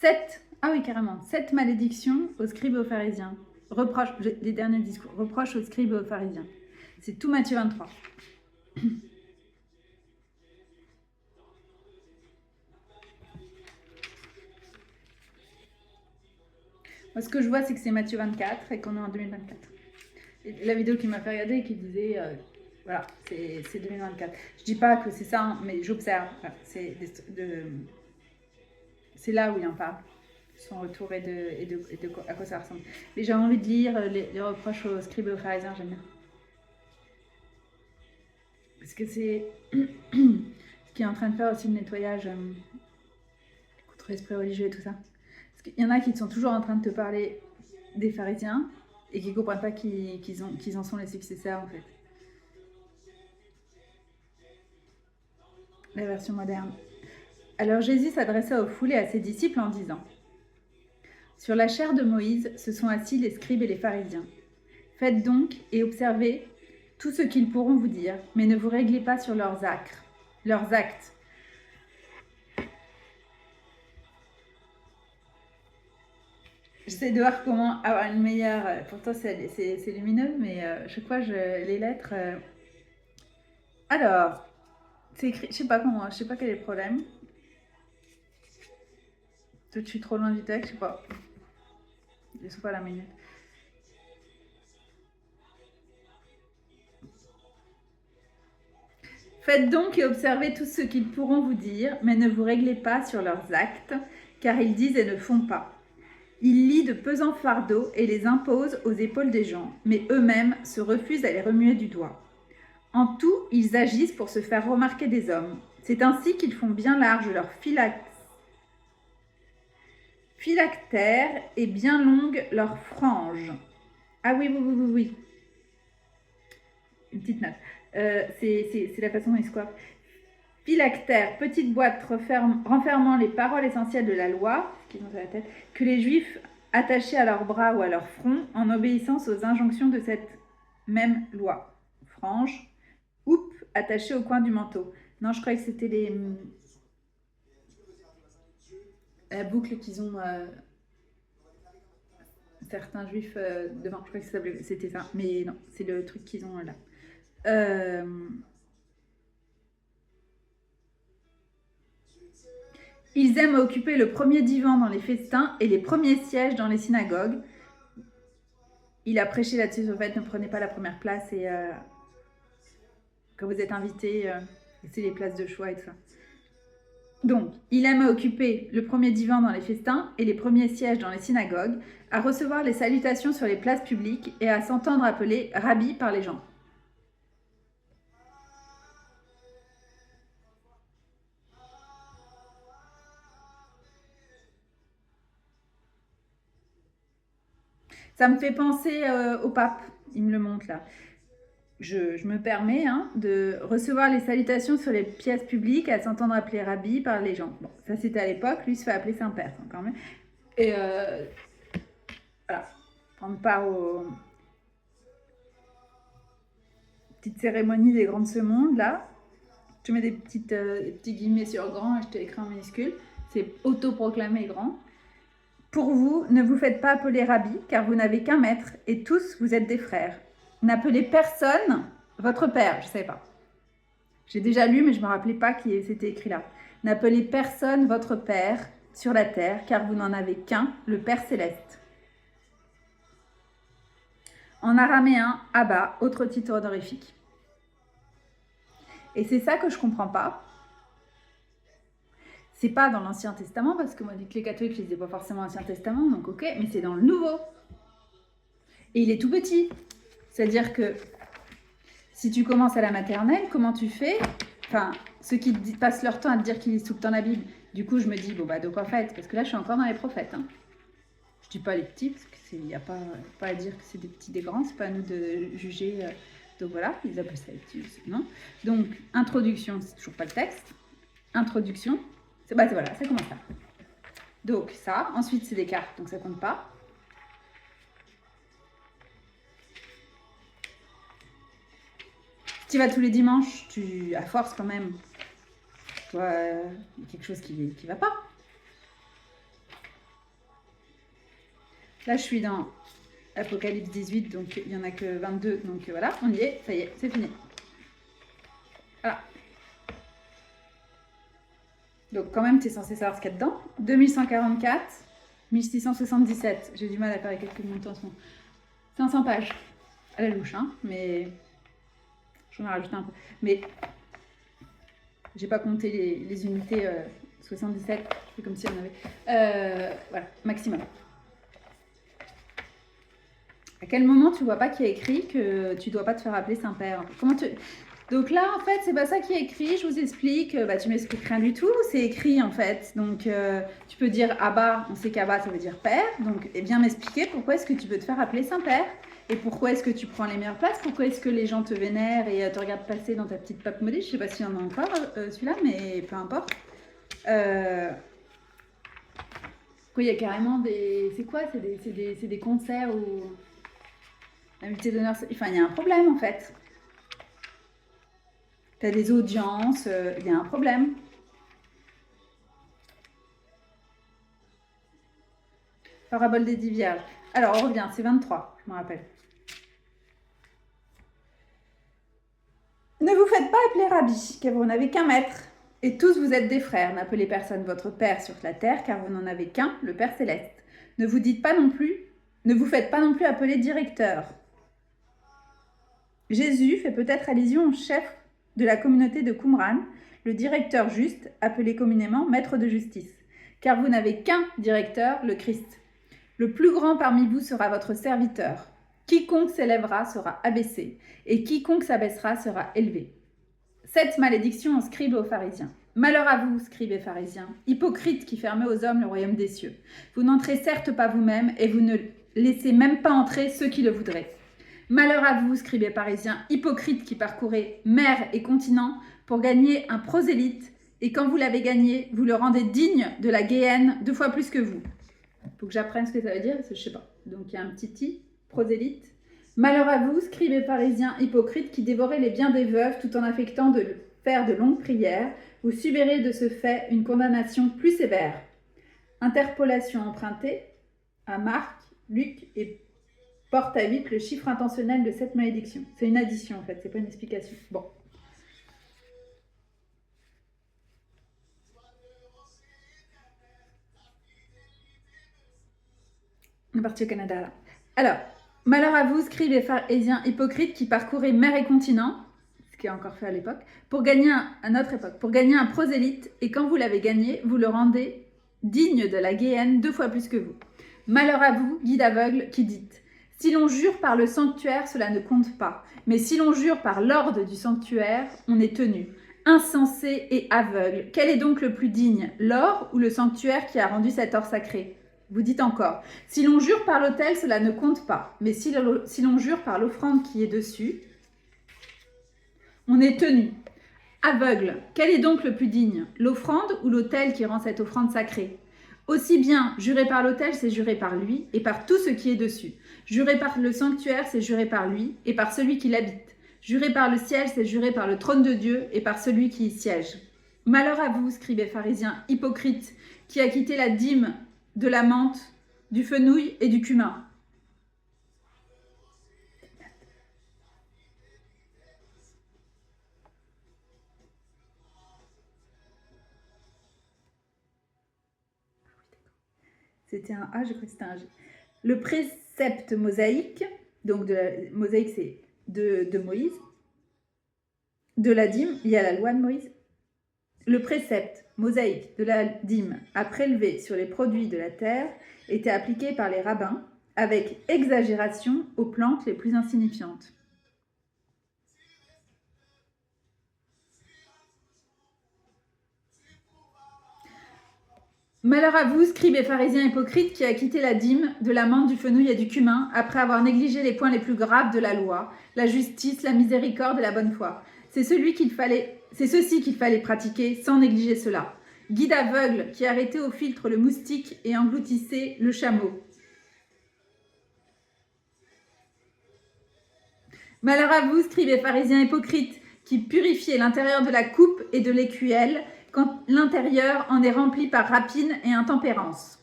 7, ah oui, carrément, 7 malédictions aux scribes et aux pharisiens. Reproche, les derniers discours, reproche aux scribes et aux pharisiens. C'est tout Matthieu 23. Moi, ce que je vois, c'est que c'est Matthieu 24 et qu'on est en 2024. Et la vidéo qui m'a fait regarder et qui disait, voilà, c'est 2024. Je dis pas que c'est ça, hein, mais j'observe. Voilà, c'est là où il en parle, son retour et de à quoi ça ressemble. Mais j'ai envie de lire les reproches aux scribes et aux pharisiens, j'aime bien. Parce que c'est ce qui est en train de faire aussi le nettoyage contre l'esprit religieux et tout ça. Parce qu'il y en a qui sont toujours en train de te parler des pharisiens et qui ne comprennent pas qu'ils en sont les successeurs en fait. La version moderne. Alors Jésus s'adressa aux foules et à ses disciples en disant : sur la chair de Moïse se sont assis les scribes et les pharisiens. Faites donc et observez tout ce qu'ils pourront vous dire, mais ne vous réglez pas sur leurs actes. J'essaie de voir comment avoir une meilleure. Pourtant, c'est lumineux, mais chaque fois, les lettres. Alors, c'est écrit. Je sais pas quel est le problème. Peut-être que je suis trop loin du texte, je sais pas. Je sais pas la minute. Faites donc et observez tout ce qu'ils pourront vous dire, mais ne vous réglez pas sur leurs actes, car ils disent et ne font pas. Ils lient de pesants fardeaux et les imposent aux épaules des gens, mais eux-mêmes se refusent à les remuer du doigt. En tout, ils agissent pour se faire remarquer des hommes. C'est ainsi qu'ils font bien large leur phylactère et bien longue leur frange. Ah oui. Une petite note. C'est la façon dont ils se coiffent. Phylactère, petite boîte renfermant les paroles essentielles de la loi, ce qu'ils ont sur la tête, que les Juifs attachaient à leurs bras ou à leur front en obéissance aux injonctions de cette même loi. Frange, houppe attachée au coin du manteau. Non, je croyais que c'était la boucle qu'ils ont certains Juifs devant. Je croyais que c'était ça, mais non, c'est le truc qu'ils ont là. Ils aiment occuper le premier divan dans les festins et les premiers sièges dans les synagogues. il a prêché là-dessus, en fait, ne prenez pas la première place et quand vous êtes invité, c'est les places de choix et tout ça. Donc, il aime à occuper le premier divan dans les festins et les premiers sièges dans les synagogues, à recevoir les salutations sur les places publiques et à s'entendre appeler rabbi par les gens. Ça me fait penser au pape, il me le montre là. Je me permets de recevoir les salutations sur les pièces publiques, à s'entendre appeler rabbi par les gens. Bon, ça c'était à l'époque, lui se fait appeler Saint-Père quand même. Et voilà, prendre part aux petites cérémonies des grands de ce monde là. Je mets des petits guillemets sur grand et je te l'écris en minuscule. C'est autoproclamé grand. Pour vous, ne vous faites pas appeler rabbi, car vous n'avez qu'un maître, et tous vous êtes des frères. N'appelez personne votre père. Je ne savais pas. J'ai déjà lu, mais je ne me rappelais pas qui c'était écrit là. N'appelez personne votre père sur la terre, car vous n'en avez qu'un, le Père céleste. En araméen, Abba, autre titre honorifique. Et c'est ça que je ne comprends pas. C'est pas dans l'Ancien Testament, parce que moi, dit que les catholiques, je ne lisaient pas forcément l'Ancien Testament, donc ok, mais c'est dans le Nouveau. Et il est tout petit. C'est-à-dire que si tu commences à la maternelle, comment tu fais? Enfin, ceux qui passent leur temps à te dire qu'ils lisent tout le temps la Bible, du coup, je me dis, bon, bah, donc en fait, parce que là, je suis encore dans les prophètes. Hein. Je dis pas les petits, parce qu'il n'y a pas à dire que c'est des petits, des grands, c'est pas à nous de juger. Donc voilà, ils appellent ça les petits, non? Donc, introduction, c'est toujours pas le texte. Introduction, bah, voilà, ça commence là. Donc, ça, ensuite, c'est des cartes, donc ça compte pas. Si tu vas tous les dimanches, à force quand même, il y a quelque chose qui va pas. Là, je suis dans Apocalypse 18, donc il n'y en a que 22, donc voilà, on y est, ça y est, c'est fini. Voilà. Donc quand même, tu es censé savoir ce qu'il y a dedans. 2144, 1677, j'ai du mal à faire les calculs de mon temps en ce moment. 500 pages, à la louche, hein, mais j'en ai rajouté un peu. Mais j'ai pas compté les unités 77, je fais comme si on avait. Voilà, maximum. À quel moment tu vois pas qu'il y a écrit que tu dois pas te faire appeler Saint-Père? Comment tu... Donc là, en fait, c'est pas ça qui est écrit. Je vous explique. Bah, tu m'expliques rien du tout. C'est écrit, en fait. Donc, tu peux dire Abba. On sait qu'Abba, ça veut dire Père. Donc, et bien m'expliquer pourquoi est-ce que tu veux te faire appeler Saint-Père et pourquoi est-ce que tu prends les meilleures places. Pourquoi est-ce que les gens te vénèrent et te regardent passer dans ta petite pape modeste. Je sais pas s'il y en a encore, celui-là, mais peu importe. Il y a carrément des... C'est quoi? C'est des concerts où... L'invité d'honneur... Enfin, il y a un problème, en fait. Tu as des audiences, il y a un problème. Parabole des 10 vierges. Alors, on revient, c'est 23, je me rappelle. Ne vous faites pas appeler rabbi, car vous n'avez qu'un maître. Et tous vous êtes des frères. N'appelez personne votre père sur la terre, car vous n'en avez qu'un, le Père céleste. Ne vous dites pas non plus, ne vous faites pas non plus appeler directeur. Jésus fait peut-être allusion au chef de la communauté de Qumran, le directeur juste, appelé communément maître de justice. Car vous n'avez qu'un directeur, le Christ. Le plus grand parmi vous sera votre serviteur. Quiconque s'élèvera sera abaissé, et quiconque s'abaissera sera élevé. Cette malédiction aux scribes et aux pharisiens. Malheur à vous, scribes et pharisiens, hypocrites qui fermez aux hommes le royaume des cieux. Vous n'entrez certes pas vous-même, et vous ne laissez même pas entrer ceux qui le voudraient. Malheur à vous, scribes et parisiens, hypocrites qui parcourez mer et continent pour gagner un prosélyte, et quand vous l'avez gagné, vous le rendez digne de la Guéhenne 2 fois plus que vous. Faut que j'apprenne ce que ça veut dire, parce que je sais pas. Donc il y a un petit i, prosélyte. Malheur à vous, scribes et parisiens, hypocrites qui dévorez les biens des veuves tout en affectant de faire de longues prières, vous subirez de ce fait une condamnation plus sévère. Interpolation empruntée à Marc, Luc et porte à 8 le chiffre intentionnel de cette malédiction. C'est une addition en fait, c'est pas une explication. Bon. On est parti au Canada là. Alors, Malheur à vous, scribes et pharisiens hypocrites qui parcourez mer et continent, ce qui est encore fait à l'époque, pour gagner à notre époque, pour gagner un prosélyte, et quand vous l'avez gagné, vous le rendez digne de la Guéhenne 2 fois plus que vous. Malheur à vous, guide aveugle, qui dites: si l'on jure par le sanctuaire, cela ne compte pas, mais si l'on jure par l'ordre du sanctuaire, on est tenu. Insensé et aveugle, quel est donc le plus digne, l'or ou le sanctuaire qui a rendu cet or sacré? Vous dites encore: si l'on jure par l'autel, cela ne compte pas, mais si l'on jure par l'offrande qui est dessus, on est tenu. Aveugle, quel est donc le plus digne, l'offrande ou l'autel qui rend cette offrande sacrée? Aussi bien, jurer par l'autel, c'est jurer par lui et par tout ce qui est dessus. Jurer par le sanctuaire, c'est jurer par lui et par celui qui l'habite. Jurer par le ciel, c'est jurer par le trône de Dieu et par celui qui y siège. Malheur à vous, scribes et pharisiens hypocrites, qui a quitté la dîme de la menthe, du fenouil et du cumin. C'était un A, j'ai cru que c'était un G. Le précepte mosaïque, donc mosaïque c'est de Moïse, de la dîme, il y a la loi de Moïse. Le précepte mosaïque de la dîme à prélever sur les produits de la terre était appliqué par les rabbins avec exagération aux plantes les plus insignifiantes. Malheur à vous, scribes et pharisiens hypocrites, qui a quitté la dîme, de la menthe, du fenouil et du cumin, après avoir négligé les points les plus graves de la loi, la justice, la miséricorde et la bonne foi. C'est ceci qu'il fallait pratiquer sans négliger cela. Guide aveugle qui arrêtait au filtre le moustique et engloutissait le chameau. Malheur à vous, scribes et pharisiens hypocrites, qui purifiez l'intérieur de la coupe et de l'écuelle, quand l'intérieur en est rempli par rapine et intempérance.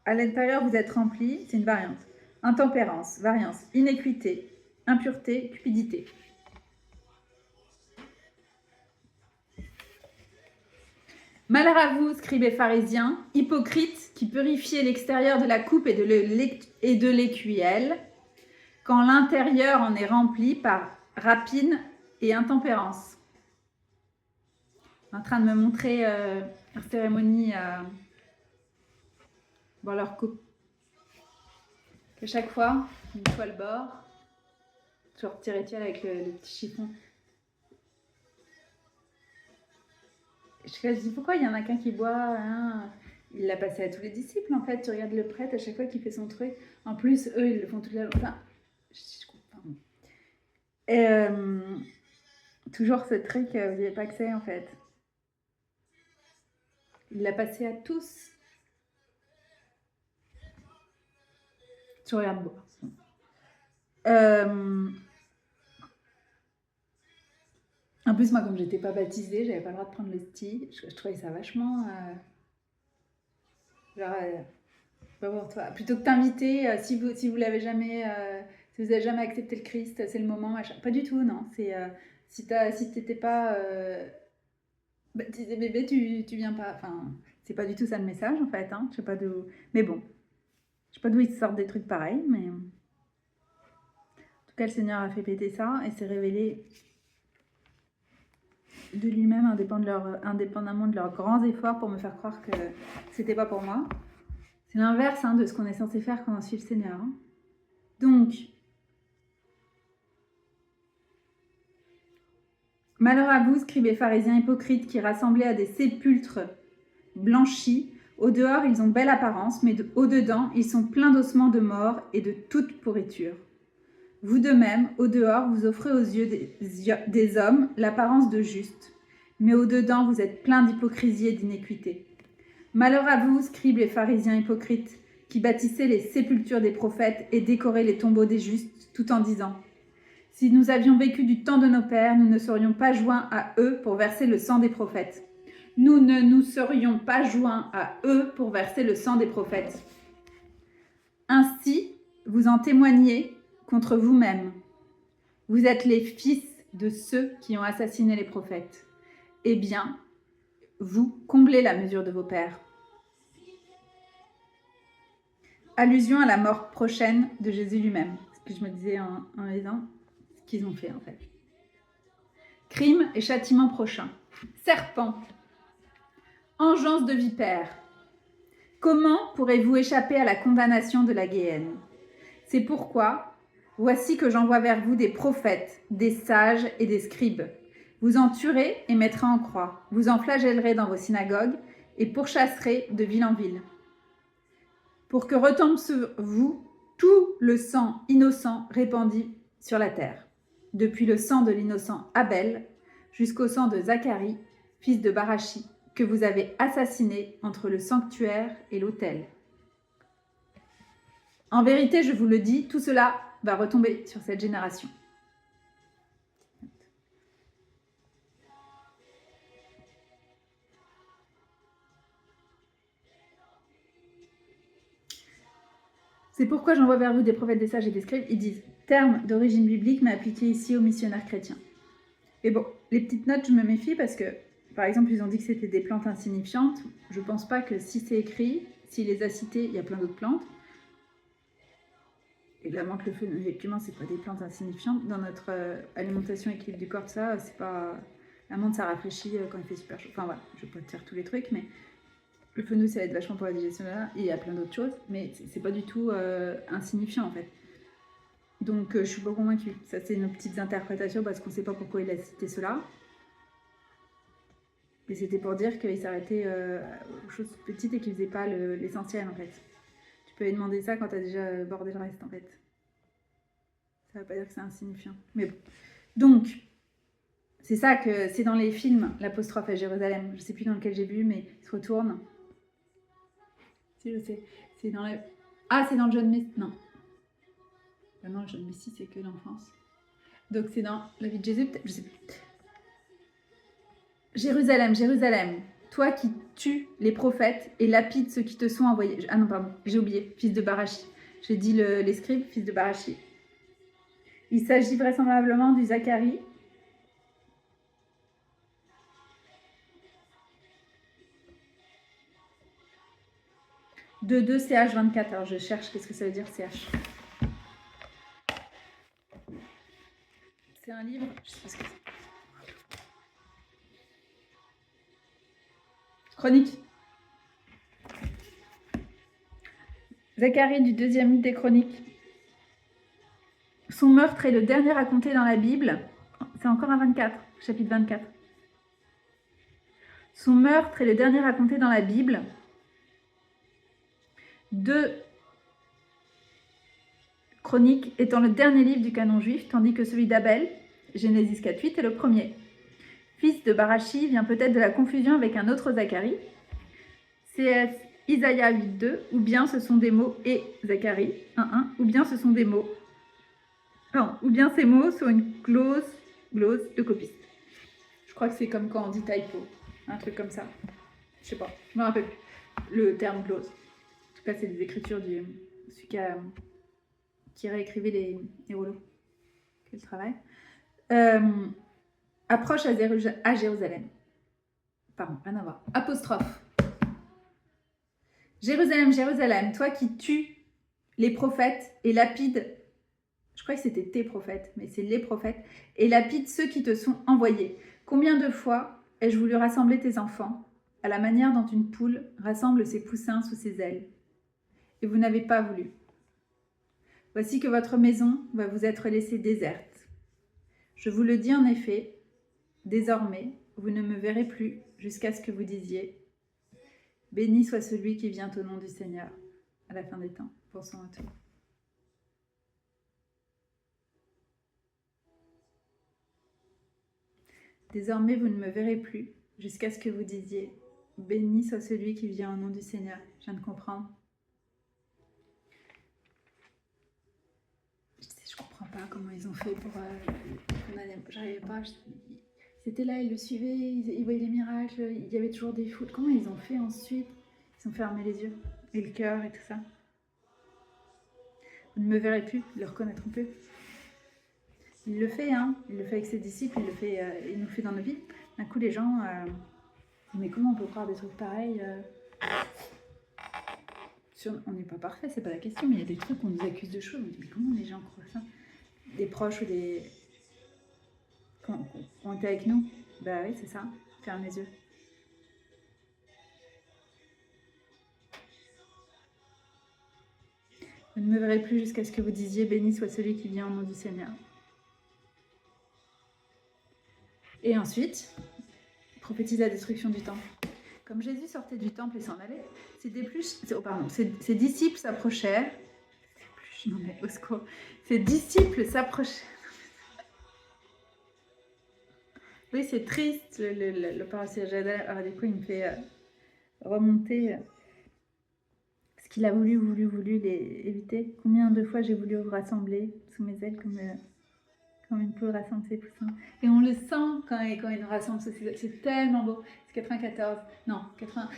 À l'intérieur, vous êtes rempli, c'est une variante. Intempérance, variance, inéquité, impureté, cupidité. Malheur à vous, scribes et pharisiens, hypocrites, qui purifiez l'extérieur de la coupe et de l'écuelle, quand l'intérieur en est rempli par rapine et intempérance. En train de me montrer leur cérémonie leur coupe. À chaque fois, une toile bord, toujours tiré avec le petit chiffon. Je me dis pourquoi il y en a qu'un qui boit, hein. Il l'a passé à tous les disciples en fait. Tu regardes le prêtre à chaque fois qu'il fait son truc. En plus, eux ils le font toute la journée. Enfin, je comprends. Et toujours ce truc, vous n'y avez pas accès en fait. Il l'a passé à tous. Tu regardes boire. En plus, moi, comme j'étais pas baptisée, j'avais pas le droit de prendre le sti. Je trouvais ça vachement. Pas pour toi. Plutôt que t'inviter, si vous l'avez jamais. Si vous n'avez jamais accepté le Christ, c'est le moment, machin. Pas du tout, non. C'est si t'étais pas baptisé bébé, tu viens pas. Enfin, c'est pas du tout ça le message en fait. Hein. Je sais pas d'où. Mais bon, je sais pas d'où ils sortent des trucs pareils, mais en tout cas, le Seigneur a fait péter ça et s'est révélé de lui-même, indépendamment de leurs grands efforts pour me faire croire que c'était pas pour moi. C'est l'inverse de ce qu'on est censé faire quand on suit le Seigneur. Hein. Donc, malheur à vous, scribes et pharisiens hypocrites, qui rassemblés à des sépulcres blanchis. Au dehors, ils ont belle apparence, mais au dedans, ils sont pleins d'ossements de mort et de toute pourriture. Vous de même, au dehors, vous offrez aux yeux des hommes l'apparence de juste, mais au dedans, vous êtes pleins d'hypocrisie et d'iniquité. Malheur à vous, scribes et pharisiens hypocrites, qui bâtissez les sépultures des prophètes et décorez les tombeaux des justes, tout en disant: si nous avions vécu du temps de nos pères, nous ne serions pas joints à eux pour verser le sang des prophètes. Nous ne nous serions pas joints à eux pour verser le sang des prophètes. Ainsi, vous en témoignez contre vous-même. Vous êtes les fils de ceux qui ont assassiné les prophètes. Eh bien, vous comblez la mesure de vos pères. Allusion à la mort prochaine de Jésus lui-même. Ce que je me disais en lisant, ce qu'ils ont fait en fait. Crime et châtiment prochain. Serpent. Engeance de vipère. Comment pourrez-vous échapper à la condamnation de la Guéhenne? C'est pourquoi, voici que j'envoie vers vous des prophètes, des sages et des scribes. Vous en tuerez et mettrez en croix. Vous en flagellerez dans vos synagogues et pourchasserez de ville en ville. Pour que retombe sur vous tout le sang innocent répandu sur la terre, depuis le sang de l'innocent Abel jusqu'au sang de Zacharie, fils de Barachi, que vous avez assassiné entre le sanctuaire et l'autel. En vérité, je vous le dis, tout cela va retomber sur cette génération. C'est pourquoi j'envoie vers vous des prophètes, des sages et des scribes. Ils disent, terme d'origine biblique, mais appliqué ici aux missionnaires chrétiens. Et bon, les petites notes, je me méfie parce que, par exemple, ils ont dit que c'était des plantes insignifiantes. Je ne pense pas que si c'est écrit, s'il les a citées, il y a plein d'autres plantes. Évidemment que le feu, effectivement, c'est pas des plantes insignifiantes. Dans notre alimentation équilibre du corps, ça, c'est pas... L'amande, ça rafraîchit quand il fait super chaud. Enfin voilà, je vais pas te faire tous les trucs, mais le fenouil, ça va être vachement pour la digestion là. Et il y a plein d'autres choses, mais c'est pas du tout insignifiant en fait. Donc je suis pas convaincue. Ça, c'est nos petites interprétations parce qu'on sait pas pourquoi il a cité cela. Et c'était pour dire qu'il s'arrêtait aux choses petites et qu'il faisait pas l'essentiel en fait. Tu peux lui demander ça quand tu as déjà bordé le reste en fait. Ça veut pas dire que c'est insignifiant. Mais bon. Donc, c'est ça que c'est dans les films, l'apostrophe à Jérusalem. Je sais plus dans lequel j'ai vu, mais il se retourne. Si, je sais. C'est dans le... Ah, c'est dans le John Messie. Non. Non, le John Messie, c'est que l'enfance. Donc, c'est dans la vie de Jésus, peut-être. Je sais plus. Jérusalem, Jérusalem, toi qui tues les prophètes et lapides ceux qui te sont envoyés. Ah non, pardon, j'ai oublié, fils de Barachi. J'ai dit les scribes, fils de Barachi. Il s'agit vraisemblablement du Zacharie. De 2 CH 24. Alors je cherche qu'est-ce que ça veut dire CH. C'est un livre, je sais pas ce que c'est. Chronique. Zacharie du deuxième livre des Chroniques. Son meurtre est le dernier raconté dans la Bible. C'est encore un 24, chapitre 24. Son meurtre est le dernier raconté dans la Bible. 2 Chroniques étant le dernier livre du canon juif, tandis que celui d'Abel, Genèse 4.8, est le premier. Fils de Barachi vient peut-être de la confusion avec un autre Zacharie, CS Isaïa 8.2, ou bien ce sont des mots et Zacharie 1.1, ou bien ce sont des mots, ou bien ces mots sont une glose de copiste. Je crois que c'est comme quand on dit typo, un truc comme ça. Je sais pas, je me rappelle plus le terme glose. En tout cas, c'est des écritures de celui qui réécrivait les rouleaux. Quel travail. Approche à Jérusalem. Pardon, rien à voir. Apostrophe. Jérusalem, Jérusalem, toi qui tues les prophètes et lapides, je crois que c'était tes prophètes, mais c'est les prophètes, et lapides ceux qui te sont envoyés. Combien de fois ai-je voulu rassembler tes enfants, à la manière dont une poule rassemble ses poussins sous ses ailes, et vous n'avez pas voulu. Voici que votre maison va vous être laissée déserte. Je vous le dis en effet, désormais, vous ne me verrez plus jusqu'à ce que vous disiez « Béni soit celui qui vient au nom du Seigneur à la fin des temps, pour son retour. » Désormais, vous ne me verrez plus jusqu'à ce que vous disiez « Béni soit celui qui vient au nom du Seigneur. » Je viens de comprendre. Je comprends pas comment ils ont fait pour... J'arrivais pas... C'était là, ils le suivaient, ils voyaient les miracles, il y avait toujours des foudres. Comment ils ont fait ensuite? Ils ont fermé les yeux et le cœur et tout ça. Vous ne me verrez plus, ils ne le reconnaîtront plus. Il le fait, hein. Il le fait avec ses disciples, il nous le fait dans nos vies. D'un coup, les gens... mais comment on peut croire des trucs pareils On n'est pas parfait, c'est pas la question, mais il y a des trucs qu'on nous accuse de choses. On dit, mais comment les gens croient ça? Des proches ou des... Quand on était avec nous, bah oui, c'est ça, ferme les yeux. Vous ne me verrez plus jusqu'à ce que vous disiez, béni soit celui qui vient au nom du Seigneur. Et ensuite, prophétise la destruction du temple. Comme Jésus sortait du temple et s'en allait, ses disciples s'approchèrent. Non mais au secours. Ses disciples s'approchèrent. Oui, c'est triste, le paroissien Jada. Alors, du coup, il me fait remonter ce qu'il a voulu éviter. Combien de fois j'ai voulu vous rassembler sous mes ailes comme une poule rassemble ses poussins. Et on le sent quand il nous rassemble, c'est tellement beau. C'est 94, non, 80.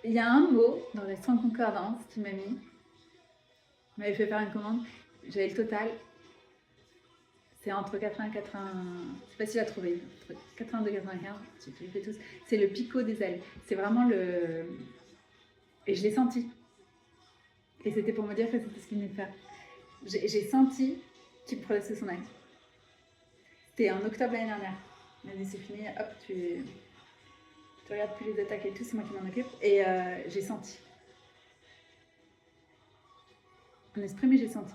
Il y a un mot dans les 100 concordances qui m'a mis. Il m'avait fait faire une commande, j'avais le total. C'est entre 80 et 80. C'est facile à trouver. Entre 82 et 95, tu les fais tous. C'est le picot des ailes. C'est vraiment le. Et je l'ai senti. Et c'était pour me dire que c'était ce qu'il venait de faire. J'ai senti qu'il me prenait sous son aile. C'était en octobre l'année dernière. Il m'a dit c'est fini, hop, tu regardes plus les attaques et tout, c'est moi qui m'en occupe. Et j'ai senti. En esprit, mais j'ai senti.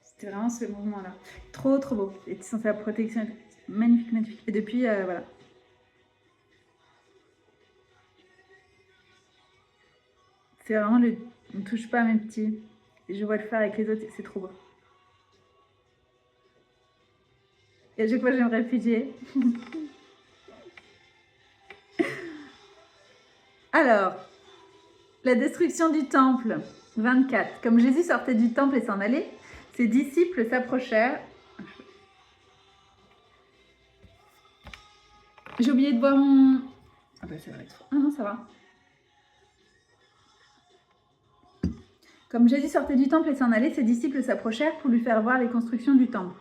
C'était vraiment ce mouvement-là. Trop, trop beau. Et tu sens la protection. Magnifique, magnifique. Et depuis, voilà. C'est vraiment le... On ne touche pas à mes petits. Je vois le faire avec les autres, c'est trop beau. Et à chaque fois, je vais me réfugier. Alors, la destruction du temple, 24. Comme Jésus sortait du temple et s'en allait, ses disciples s'approchèrent. J'ai oublié de boire mon... Ah bah ça va être... Ah non, ça va. Comme Jésus sortait du temple et s'en allait, ses disciples s'approchèrent pour lui faire voir les constructions du temple.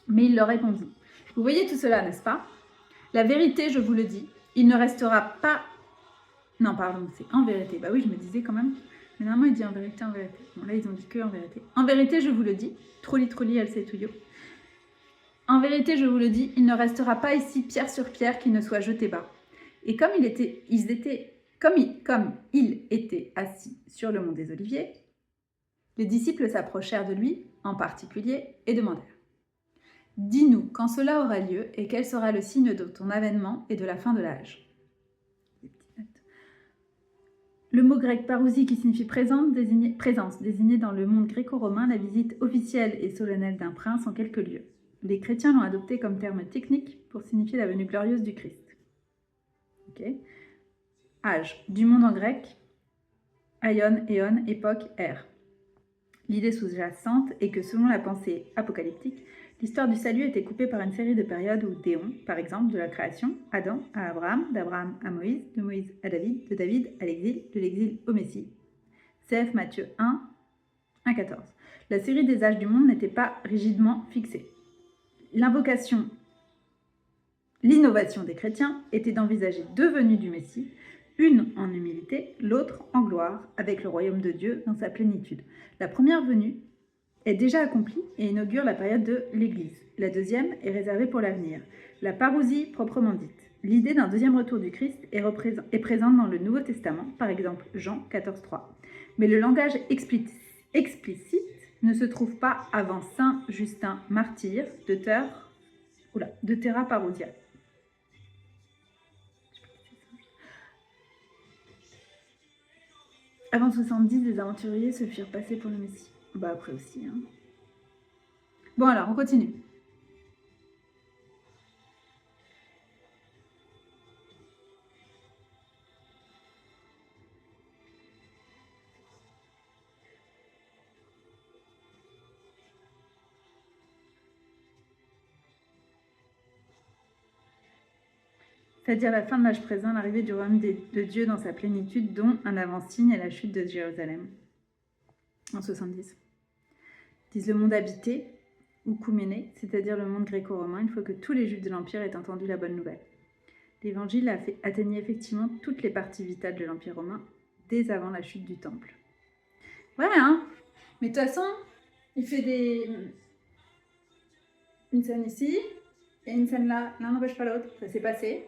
Mais il leur répondit, « Vous voyez tout cela, n'est-ce pas? La vérité, je vous le dis, il ne restera pas... » Non, pardon, c'est en vérité. Bah oui, je me disais quand même. Mais normalement, il dit en vérité, en vérité. Bon, là, ils ont dit que en vérité. En vérité, je vous le dis. Trolli, trolli, elle sait tout yo. En vérité, je vous le dis, il ne restera pas ici pierre sur pierre qui ne soit jeté bas. Et comme il était assis sur le mont des Oliviers, les disciples s'approchèrent de lui, en particulier, et demandèrent, « Dis-nous quand cela aura lieu et quel sera le signe de ton avènement et de la fin de l'âge. » Le mot grec parousie qui signifie présence désignait dans le monde gréco-romain la visite officielle et solennelle d'un prince en quelque lieu. Les chrétiens l'ont adopté comme terme technique pour signifier la venue glorieuse du Christ. Okay. Âge, du monde en grec, aion, éon, époque, ère. L'idée sous-jacente est que selon la pensée apocalyptique, l'histoire du salut était coupée par une série de périodes ou d'éons, par exemple de la création, Adam à Abraham, d'Abraham à Moïse, de Moïse à David, de David à l'exil, de l'exil au Messie. CF Matthieu 1, 1,14. La série des âges du monde n'était pas rigidement fixée. L'innovation des chrétiens était d'envisager deux venues du Messie, une en humilité, l'autre en gloire, avec le royaume de Dieu dans sa plénitude. La première venue est déjà accomplie et inaugure la période de l'Église. La deuxième est réservée pour l'avenir. La parousie proprement dite. L'idée d'un deuxième retour du Christ est présente dans le Nouveau Testament, par exemple Jean 14,3. Mais le langage explicite ne se trouve pas avant Saint Justin martyr de Terra Parousia. Avant 70, les aventuriers se firent passer pour le Messie. Bah après aussi, hein. Bon alors, on continue. C'est-à-dire la fin de l'âge présent, l'arrivée du royaume de Dieu dans sa plénitude, dont un avant-signe est la chute de Jérusalem. En 70. Disent le monde habité, ou Kouméné, c'est-à-dire le monde gréco-romain, il faut que tous les juifs de l'Empire aient entendu la bonne nouvelle. L'évangile atteignait effectivement toutes les parties vitales de l'Empire romain dès avant la chute du temple. Ouais, hein. Mais de toute façon, il fait une scène ici et une scène là. L'un n'empêche pas l'autre. Ça s'est passé,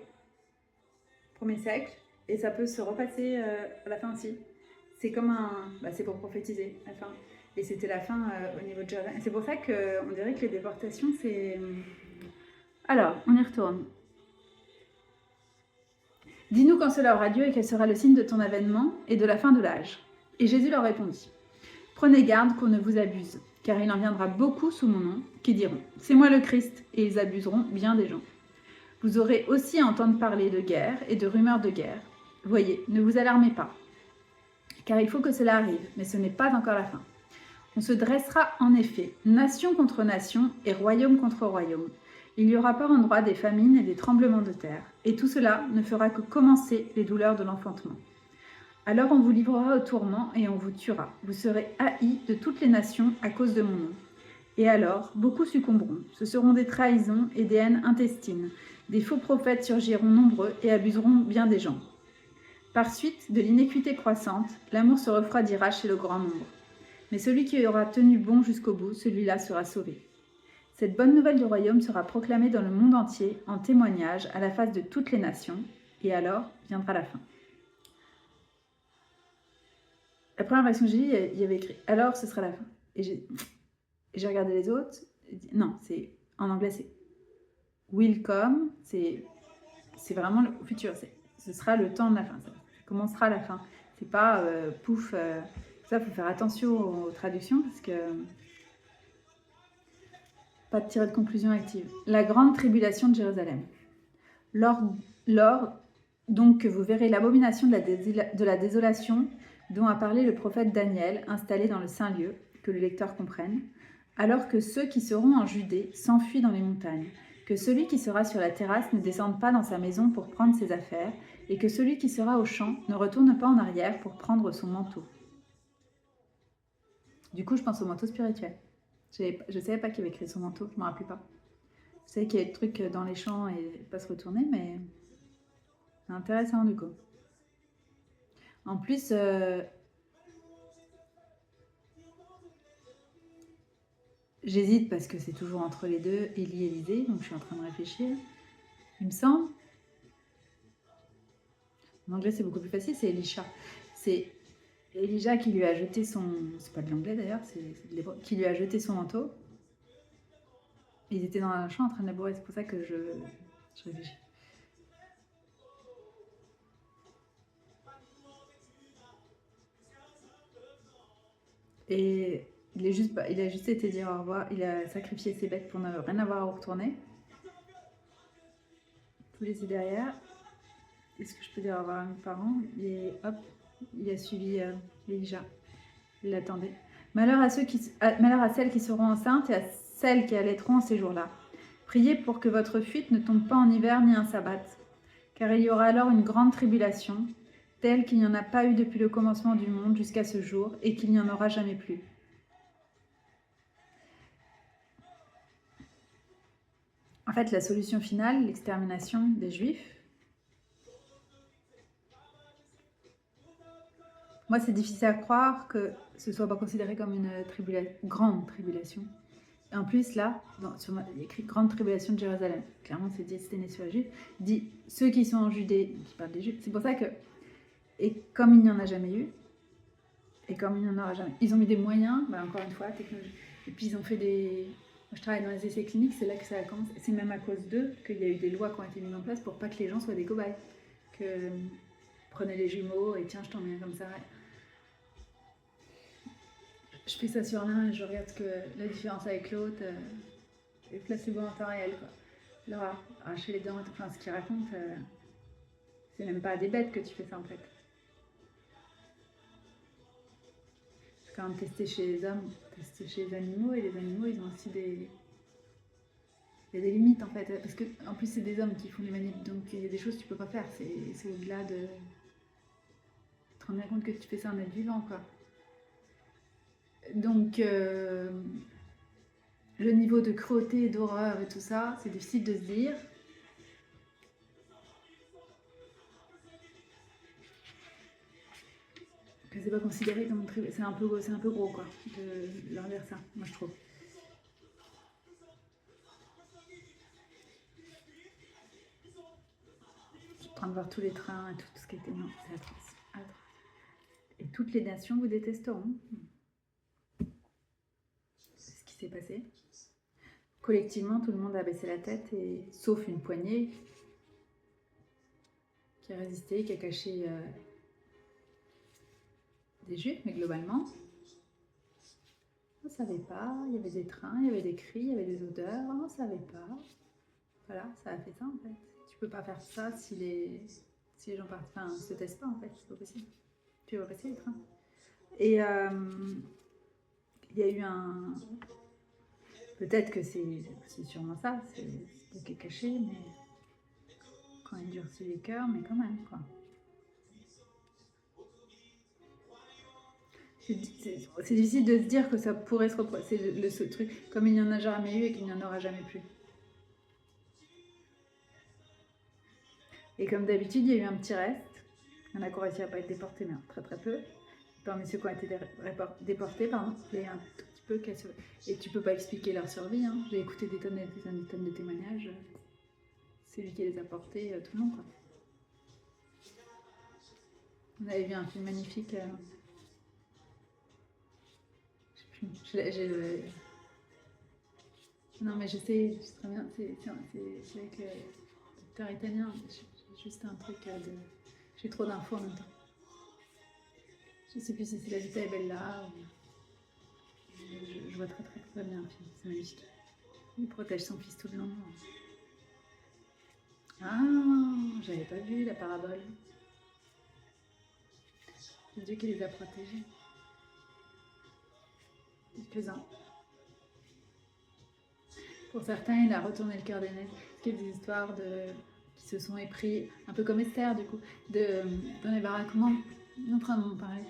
premier siècle, et ça peut se repasser à la fin aussi. C'est comme un... c'est pour prophétiser, la fin. Et c'était la fin au niveau de Jérusalem. C'est pour ça qu'on dirait que les déportations, c'est... Alors, on y retourne. Dis-nous quand cela aura lieu et quel sera le signe de ton avènement et de la fin de l'âge. Et Jésus leur répondit, prenez garde qu'on ne vous abuse, car il en viendra beaucoup sous mon nom, qui diront, c'est moi le Christ, et ils abuseront bien des gens. Vous aurez aussi à entendre parler de guerre et de rumeurs de guerre. Voyez, ne vous alarmez pas, car il faut que cela arrive, mais ce n'est pas encore la fin. On se dressera en effet, nation contre nation et royaume contre royaume. Il y aura par endroits des famines et des tremblements de terre, et tout cela ne fera que commencer les douleurs de l'enfantement. Alors on vous livrera au tourment et on vous tuera. Vous serez haïs de toutes les nations à cause de mon nom. Et alors, beaucoup succomberont. Ce seront des trahisons et des haines intestines. Des faux prophètes surgiront nombreux et abuseront bien des gens. Par suite de l'iniquité croissante, l'amour se refroidira chez le grand nombre. Mais celui qui aura tenu bon jusqu'au bout, celui-là sera sauvé. Cette bonne nouvelle du royaume sera proclamée dans le monde entier en témoignage à la face de toutes les nations, et alors viendra la fin. La première version que j'ai lue, il y avait écrit « Alors ce sera la fin ». Et j'ai regardé les autres. Non, en anglais c'est « Will come », c'est vraiment le futur. Ce sera le temps de la fin, ça commencera la fin. C'est pas pouf. Ça, il faut faire attention aux traductions parce que pas de tirer de conclusion active. La grande tribulation de Jérusalem. Lors donc que vous verrez l'abomination de la désolation dont a parlé le prophète Daniel, installé dans le saint lieu, que le lecteur comprenne, alors que ceux qui seront en Judée s'enfuient dans les montagnes, que celui qui sera sur la terrasse ne descende pas dans sa maison pour prendre ses affaires, et que celui qui sera au champ ne retourne pas en arrière pour prendre son manteau. Du coup, je pense au manteau spirituel. Je ne savais pas qu'il y avait écrit son manteau, je ne me rappelais pas. Je savais qu'il y avait des trucs dans les champs et pas se retourner, mais c'est intéressant du coup. En plus, j'hésite parce que c'est toujours entre les deux, Élie et Élisée, donc je suis en train de réfléchir. Il me semble. En anglais, c'est beaucoup plus facile, c'est Elisha. C'est Elijah qui lui a jeté son... C'est pas de l'anglais d'ailleurs, c'est de l'hébreu. Qui lui a jeté son manteau. Ils étaient dans un champ en train de labourer, c'est pour ça que je réfléchis. Et il a juste été dire au revoir, il a sacrifié ses bêtes pour ne rien avoir à retourner. Tout laisser derrière. Est-ce que je peux dire au revoir à mes parents? Et hop, il a suivi Elijah. Il l'attendait. Malheur à celles qui seront enceintes et à celles qui allaiteront en ces jours-là. Priez pour que votre fuite ne tombe pas en hiver ni un sabbat, car il y aura alors une grande tribulation, telle qu'il n'y en a pas eu depuis le commencement du monde jusqu'à ce jour, et qu'il n'y en aura jamais plus. En fait, la solution finale, l'extermination des Juifs, moi, c'est difficile à croire que ce ne soit pas considéré comme une grande tribulation. Et en plus, là, il y a écrit grande tribulation de Jérusalem. Clairement, c'est destiné sur les Juifs. Il dit ceux qui sont en Judée, qui parlent des Juifs. C'est pour ça que, et comme il n'y en a jamais eu, et comme il n'y en aura jamais, ils ont mis des moyens, encore une fois, technologie. Et puis ils ont fait des. Moi, je travaille dans les essais cliniques, c'est là que ça a commencé. C'est même à cause d'eux qu'il y a eu des lois qui ont été mises en place pour pas que les gens soient des cobayes. Que prenez les jumeaux et tiens, je t'en mets un comme ça. Je fais ça sur l'un et je regarde la différence avec l'autre. Et placebo en temps réel, quoi. Leur arracher les dents, enfin, ce qu'ils racontent, c'est même pas à des bêtes que tu fais ça en fait. C'est quand même testé chez les hommes, testé chez les animaux, et les animaux ils ont aussi des. Il y a des limites en fait, parce que en plus c'est des hommes qui font les manips, donc il y a des choses que tu peux pas faire, c'est au-delà de. Tu te rends bien compte que tu fais ça en être vivant, quoi. Donc, le niveau de cruauté, d'horreur et tout ça, c'est difficile de se dire. que c'est pas considéré comme c'est un peu gros quoi de leur dire ça, moi je trouve. Je suis en train de voir tous les trains et tout ce qui était. Non, c'est atroce. Et toutes les nations vous détesteront. C'est ce qui s'est passé. Collectivement, tout le monde a baissé la tête, et sauf une poignée qui a résisté, qui a caché des juifs, mais globalement, on ne savait pas. Il y avait des trains, il y avait des cris, il y avait des odeurs, on ne savait pas. Voilà, ça a fait ça en fait. Tu peux pas faire ça si les gens partent, enfin, se testent pas en fait, c'est pas possible. Tu vas passer les trains. Et il y a eu un. Peut-être que c'est sûrement ça, c'est ce qui est caché, mais quand il durcit les cœurs, mais quand même quoi. C'est difficile de se dire que ça pourrait se reproduire. C'est ce truc, comme il n'y en a jamais eu et qu'il n'y en aura jamais plus. Et comme d'habitude, il y a eu un petit reste. Il y en a qui ont réussi à ne pas être déportés, mais très très peu. Parmi ceux qui ont été déportés, pardon, il y a un tout petit peu qui a survécu. Et tu peux pas expliquer leur survie. Hein. J'ai écouté des tonnes et des tonnes de témoignages. C'est lui qui les a portés tout le long. Quoi. On avait vu un film magnifique. Non, mais je sais très bien. C'est avec le docteur italien. J'ai juste un truc de. J'ai trop d'infos en même temps. Je sais plus si c'est La Vita è Bella ou. Je vois très très très bien le film. C'est magnifique. Il protège son fils tout le long. Ah, j'avais pas vu la parabole. C'est Dieu qui les a protégés. Quelques-uns. Pour certains, il a retourné le cœur des nègres. Il y a des histoires qui se sont épris, un peu comme Esther du coup, dans les baraquements, en train de m'en parler,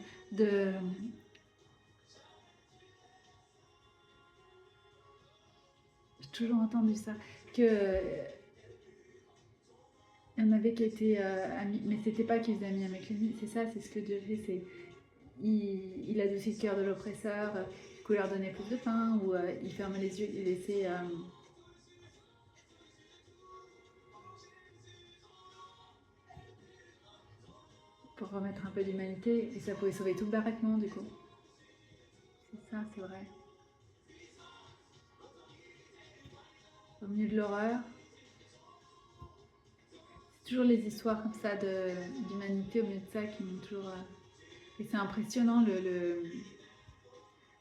j'ai toujours entendu ça, que il y en avait qui étaient amis, mais c'était pas qu'ils étaient amis avec l'ennemi, c'est ça, c'est ce que Dieu fait, c'est il adoucit le cœur de l'oppresseur, qu'il leur donnait plus de pain, ou il fermait les yeux, il laissait pour remettre un peu d'humanité, et ça pouvait sauver tout le baraquement du coup. C'est ça, c'est vrai. Au milieu de l'horreur, c'est toujours les histoires comme ça d'humanité au milieu de ça qui m'ont toujours. Et c'est impressionnant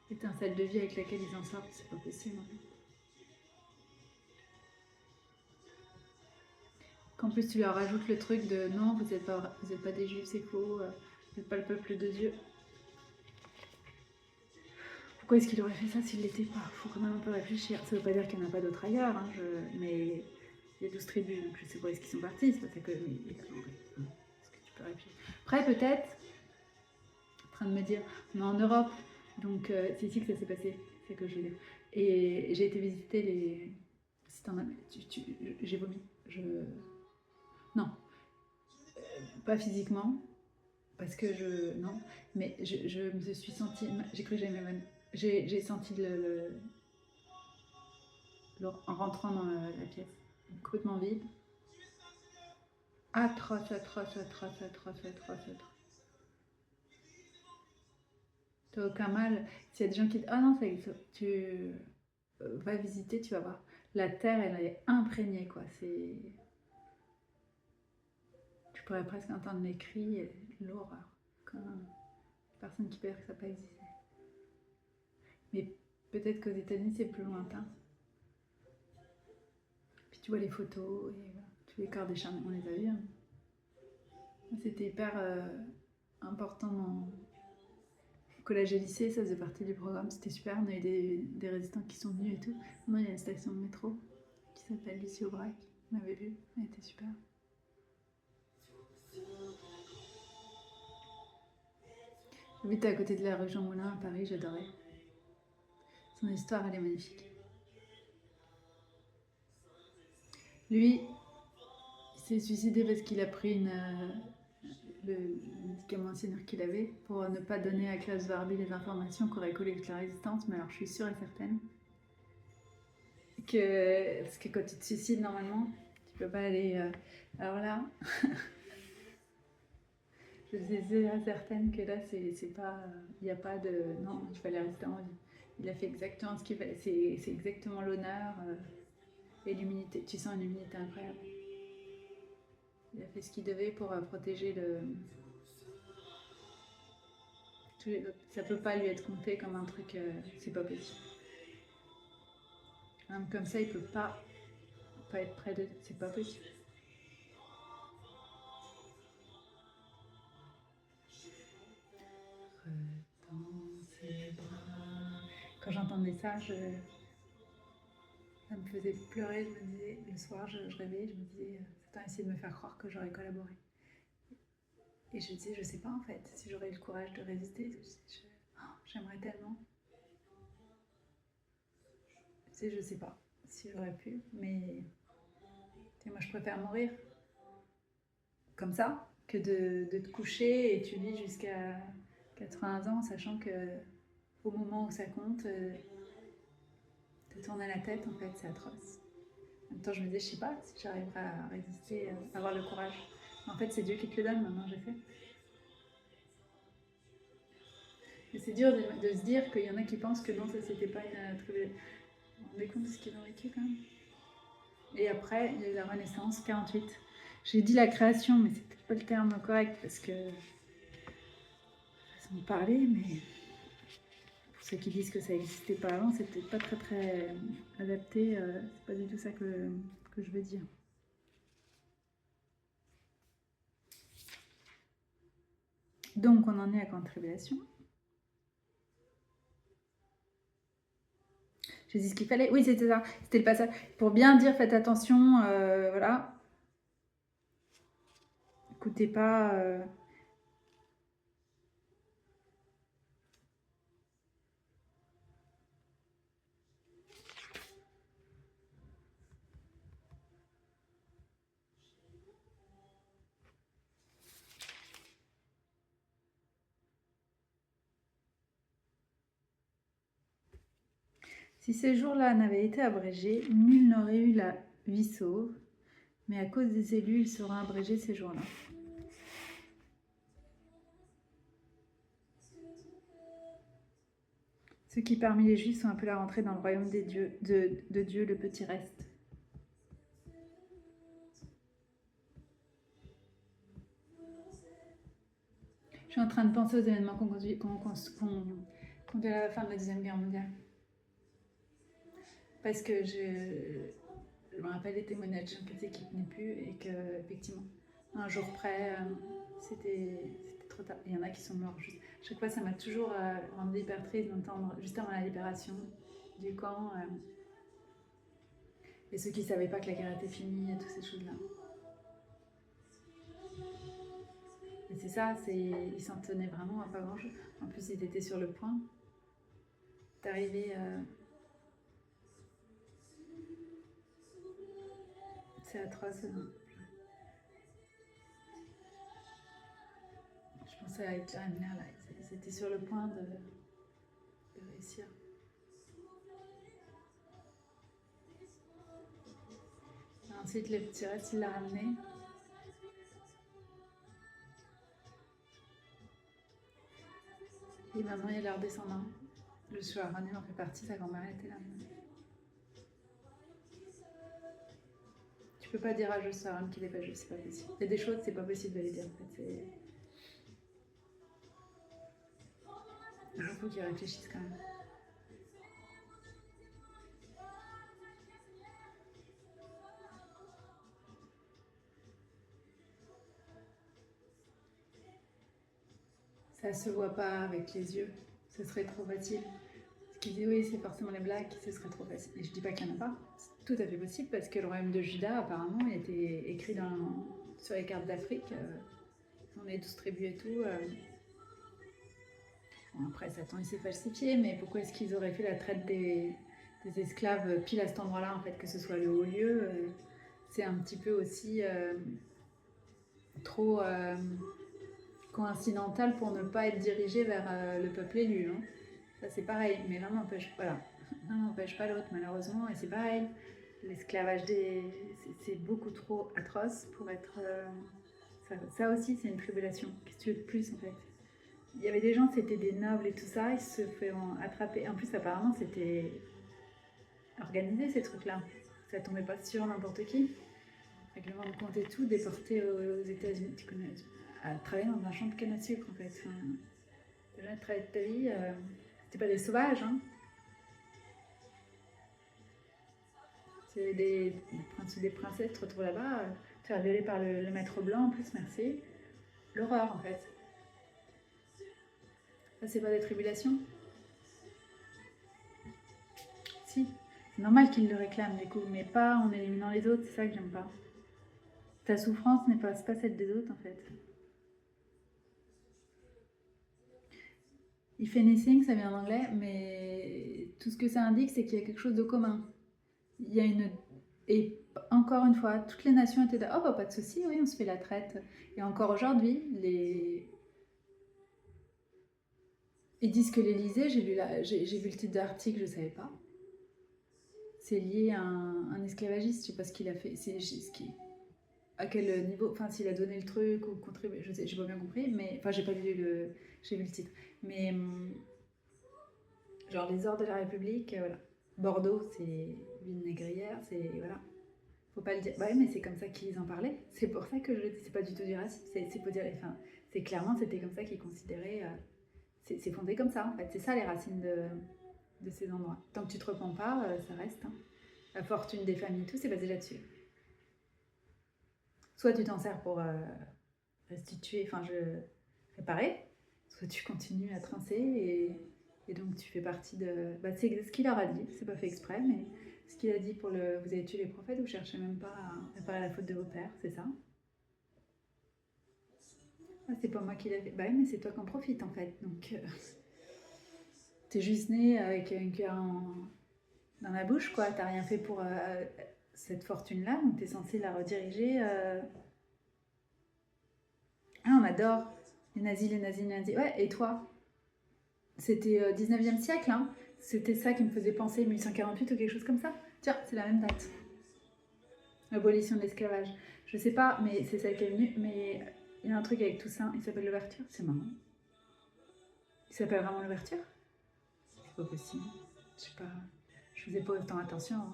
l'étincelle de vie avec laquelle ils en sortent, c'est pas possible. Qu'en plus tu leur rajoutes le truc de non, vous êtes pas des juifs, c'est faux, vous n'êtes pas le peuple de Dieu. Pourquoi est-ce qu'il aurait fait ça s'il l'était pas? Faut quand même un peu réfléchir. Ça veut pas dire qu'il n'y en a pas d'autres ailleurs, hein, mais il y a 12 tribus, donc je sais pas où est-ce qu'ils sont partis, c'est pas ça que. Mais est-ce que tu peux réfléchir? Après, peut-être, en train de me dire, on est en Europe, donc c'est ici que ça s'est passé, c'est que je veux dire. Et j'ai été visiter les. Si t'en as. J'ai vomi. Non, pas physiquement, parce que non, mais je me suis sentie. J'ai cru que j'allais m'évanouir. J'ai senti en rentrant dans la pièce, complètement vide. Atroce, atroce, atroce, atroce, atroce, atroce. T'as aucun mal. S'il y a des gens qui disent ah non, tu vas visiter, tu vas voir. La terre, elle est imprégnée, quoi. Tu pourrais presque entendre les cris et l'horreur. Comme personne qui peut dire que ça n'a pas existé. Mais peut-être qu'aux États-Unis, c'est plus lointain. Puis tu vois les photos et voilà, tous les corps décharnés, on les a vus. Hein. C'était hyper important dans le collège et lycée, ça faisait partie du programme, c'était super. On a eu des résistants qui sont venus et tout. Maintenant, il y a une station de métro qui s'appelle Lucie Aubrac. On l'avait vue, elle était super. J'habitais à côté de la rue Jean Moulin à Paris, j'adorais. Son histoire, elle est magnifique. Lui, il s'est suicidé parce qu'il a pris le médicament antisénure qu'il avait pour ne pas donner à Klaus Barbie les informations qu'aurait collé la résistance, mais alors je suis sûre et certaine que... Parce que quand tu te suicides, normalement, tu peux pas aller... Alors là, je suis sûre et certaine que là, c'est pas... Il n'y a pas de... Non, il fallait rester en vie. Il a fait exactement ce qu'il fallait. C'est exactement l'honneur et l'humilité. Tu sens une humilité incroyable. Il a fait ce qu'il devait pour protéger tous les autres. Ça peut pas lui être compté comme un truc, c'est pas possible. Un homme comme ça, il peut pas être près de... C'est pas possible. Quand j'entendais ça, ça me faisait pleurer. Je me disais, le soir, je rêvais, je me disais, Satan essayé de me faire croire que j'aurais collaboré. Et je disais, je sais pas en fait, si j'aurais eu le courage de résister. J'aimerais tellement. Je sais pas si j'aurais pu, mais moi je préfère mourir comme ça que de te coucher et tu vis jusqu'à 80 ans, sachant que au moment où ça compte, te tourner la tête, en fait, c'est atroce. En même temps, je me disais, je sais pas si j'arriverai à résister, à avoir le courage. En fait, c'est Dieu qui te le donne, maintenant j'ai fait. Et c'est dur de se dire qu'il y en a qui pensent que non, ça c'était pas une tribulation. Vous vous rendez compte de ce qu'ils ont vécu quand même. Et après, il y a eu la Renaissance, 48. J'ai dit la création, mais c'est peut-être pas le terme correct parce que façon de parler, mais pour ceux qui disent que ça n'existait pas avant, c'est peut-être pas très adapté. C'est pas du tout ça que je veux dire. Donc on en est à Grande Tribulation. J'ai dit ce qu'il fallait. Oui, c'était ça. C'était le passage. Pour bien dire, faites attention. Voilà. Écoutez pas. Si ces jours-là n'avaient été abrégés, nul n'aurait eu la vie sauve. Mais à cause des élus, il sera abrégé ces jours-là. Ceux qui parmi les Juifs sont appelés à rentrer dans le royaume des dieux, de Dieu, le petit reste. Je suis en train de penser aux événements qu'on conduit à la fin de la Deuxième Guerre mondiale. Parce que je me rappelle les témoignages d'un côté qui ne tenait plus et que, effectivement, un jour près, c'était trop tard. Il y en a qui sont morts juste. Chaque fois, ça m'a toujours rendu hyper triste d'entendre, juste avant la libération du camp, et ceux qui ne savaient pas que la guerre était finie et toutes ces choses-là. Et c'est ça, ils s'en tenaient vraiment à pas grand-chose. En plus, ils étaient sur le point d'arriver. C'est atroce. Je pensais à Hitler et Miller, là. Ils étaient sur le point de réussir. Et ensuite, le petit reste, il l'a ramené. Et maintenant, il y a leurs descendants. Le Chouarani en fait partie, sa grand-mère était là. Tu peux pas dire à Joshua qu'il est pas juif, c'est pas possible. Il y a des choses, c'est pas possible de les dire en fait. Il faut qu'ils réfléchissent quand même. Ça se voit pas avec les yeux, ce serait trop facile. Ce qu'ils disent, oui, c'est forcément les blacks, ce serait trop facile. Et je dis pas qu'il n'y en a pas, c'est tout à fait possible parce que le royaume de Juda, apparemment, il était écrit sur les cartes d'Afrique. On les distribue et tout. Bon, après, Satan, il s'est falsifié, mais pourquoi est-ce qu'ils auraient fait la traite des esclaves pile à cet endroit-là, en fait, que ce soit le haut lieu c'est un petit peu aussi trop coïncidentale pour ne pas être dirigé vers le peuple élu. Hein. Ça c'est pareil, mais l'un n'empêche voilà. Pas l'autre malheureusement, et c'est pareil. L'esclavage c'est beaucoup trop atroce pour être... ça aussi c'est une tribulation. Qu'est-ce que tu veux de plus en fait? Il y avait des gens, c'était des nobles et tout ça, ils se font attraper. En plus apparemment c'était organisé ces trucs-là. Ça tombait pas sur n'importe qui. Règlement de compte et tout, déporté aux États-Unis. Tu connais, à travailler dans un champ de canne à sucre en fait. Enfin, déjà, travailler de ta vie, c'était pas des sauvages. Hein. C'est des princes ou des princesses, tu te retrouves là-bas, te faire violer par le maître blanc en plus, merci. L'horreur en fait. Ça, c'est pas des tribulations? Si. C'est normal qu'ils le réclament du coup, mais pas en éliminant les autres, c'est ça que j'aime pas. Ta souffrance n'est pas celle des autres en fait. If anything, ça vient en anglais, mais tout ce que ça indique, c'est qu'il y a quelque chose de commun. Il y a une... Et encore une fois, toutes les nations étaient oh bah pas de souci, oui, on se fait la traite. Et encore aujourd'hui, ils disent que l'Élysée, j'ai vu le titre d'article, je savais pas. C'est lié à un esclavagiste, je sais pas ce qu'il a fait, à quel niveau, enfin s'il a donné le truc ou contribué, je sais, j'ai pas bien compris, mais enfin j'ai vu le titre, mais genre les ordres de la République, voilà. Bordeaux, c'est ville négrière, c'est voilà. Faut pas le dire. Bah oui, mais c'est comme ça qu'ils en parlaient. C'est pour ça que je le dis. C'est pas du tout du racisme. C'est pour dire. Enfin, c'est clairement, c'était comme ça qu'ils considéraient. C'est fondé comme ça, en fait. C'est ça les racines de ces endroits. Tant que tu te repens pas, ça reste. Hein. La fortune des familles, tout, c'est basé là-dessus. Soit tu t'en sers pour restituer, enfin, réparer, soit tu continues à trincer et donc tu fais partie de. Bah, c'est ce qu'il leur a dit. C'est pas fait exprès, mais. Ce qu'il a dit pour le vous avez tué les prophètes, vous cherchez même pas à réparer la faute de vos pères, c'est ça? Ah, c'est pas moi qui l'ai fait. Bah oui, mais c'est toi qui en profites en fait. Donc, t'es juste né avec une cuillère dans la bouche, quoi. T'as rien fait pour cette fortune-là, donc t'es censé la rediriger. Ah, on adore les nazis, les nazis, les nazis. Ouais, et toi? C'était 19e siècle, hein. C'était ça qui me faisait penser 1848 ou quelque chose comme ça. Tiens, c'est la même date. L'abolition de l'esclavage. Je sais pas, mais c'est celle qui est venue. Mais il y a un truc avec Toussaint, il s'appelle l'ouverture. C'est marrant. Il s'appelle vraiment l'ouverture? C'est pas possible. Je sais pas. Je faisais pas autant attention. Hein.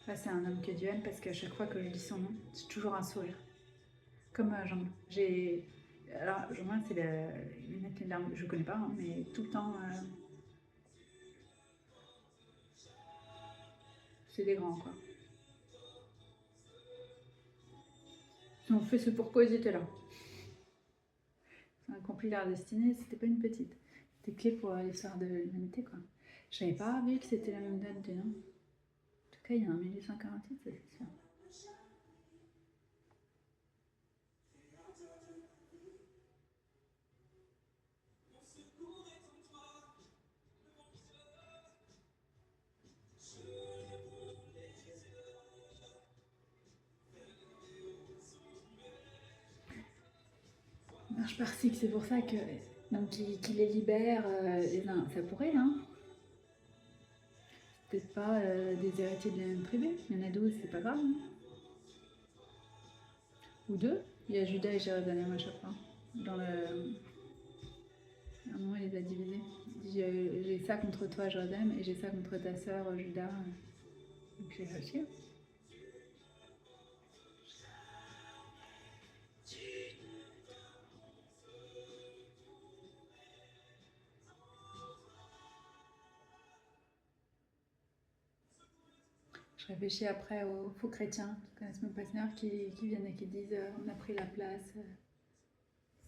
Là, c'est un homme que Dieu aime parce qu'à chaque fois que je dis son nom, j'ai toujours un sourire. Comme Jean. J'ai. Alors, Jean, c'est une des larmes. Je connais pas, hein, mais tout le temps. C'est des grands, quoi. Ils ont fait ce pourquoi ils étaient là. Ça a accompli leur destinée, c'était pas une petite. C'était clé pour l'histoire de l'humanité, quoi. J'avais pas vu que c'était la même date du nom. En tout cas, il y a un 1848, ça c'est sûr. Marche par cycle, c'est pour ça que. Donc, qui les libère, ça pourrait, hein. Peut-être pas des héritiers de la même tribu. Il y en a 12, c'est pas grave. Hein. Ou deux. Il y a Judas et Jérusalem à chaque fois. Dans le. À un moment, il les a divisés. J'ai ça contre toi, Jérusalem, et j'ai ça contre ta sœur, Judas. Donc, j'ai réussi. Je réfléchis après aux faux chrétiens qui connaissent même pas Seigneur, qui viennent et qui disent on a pris la place,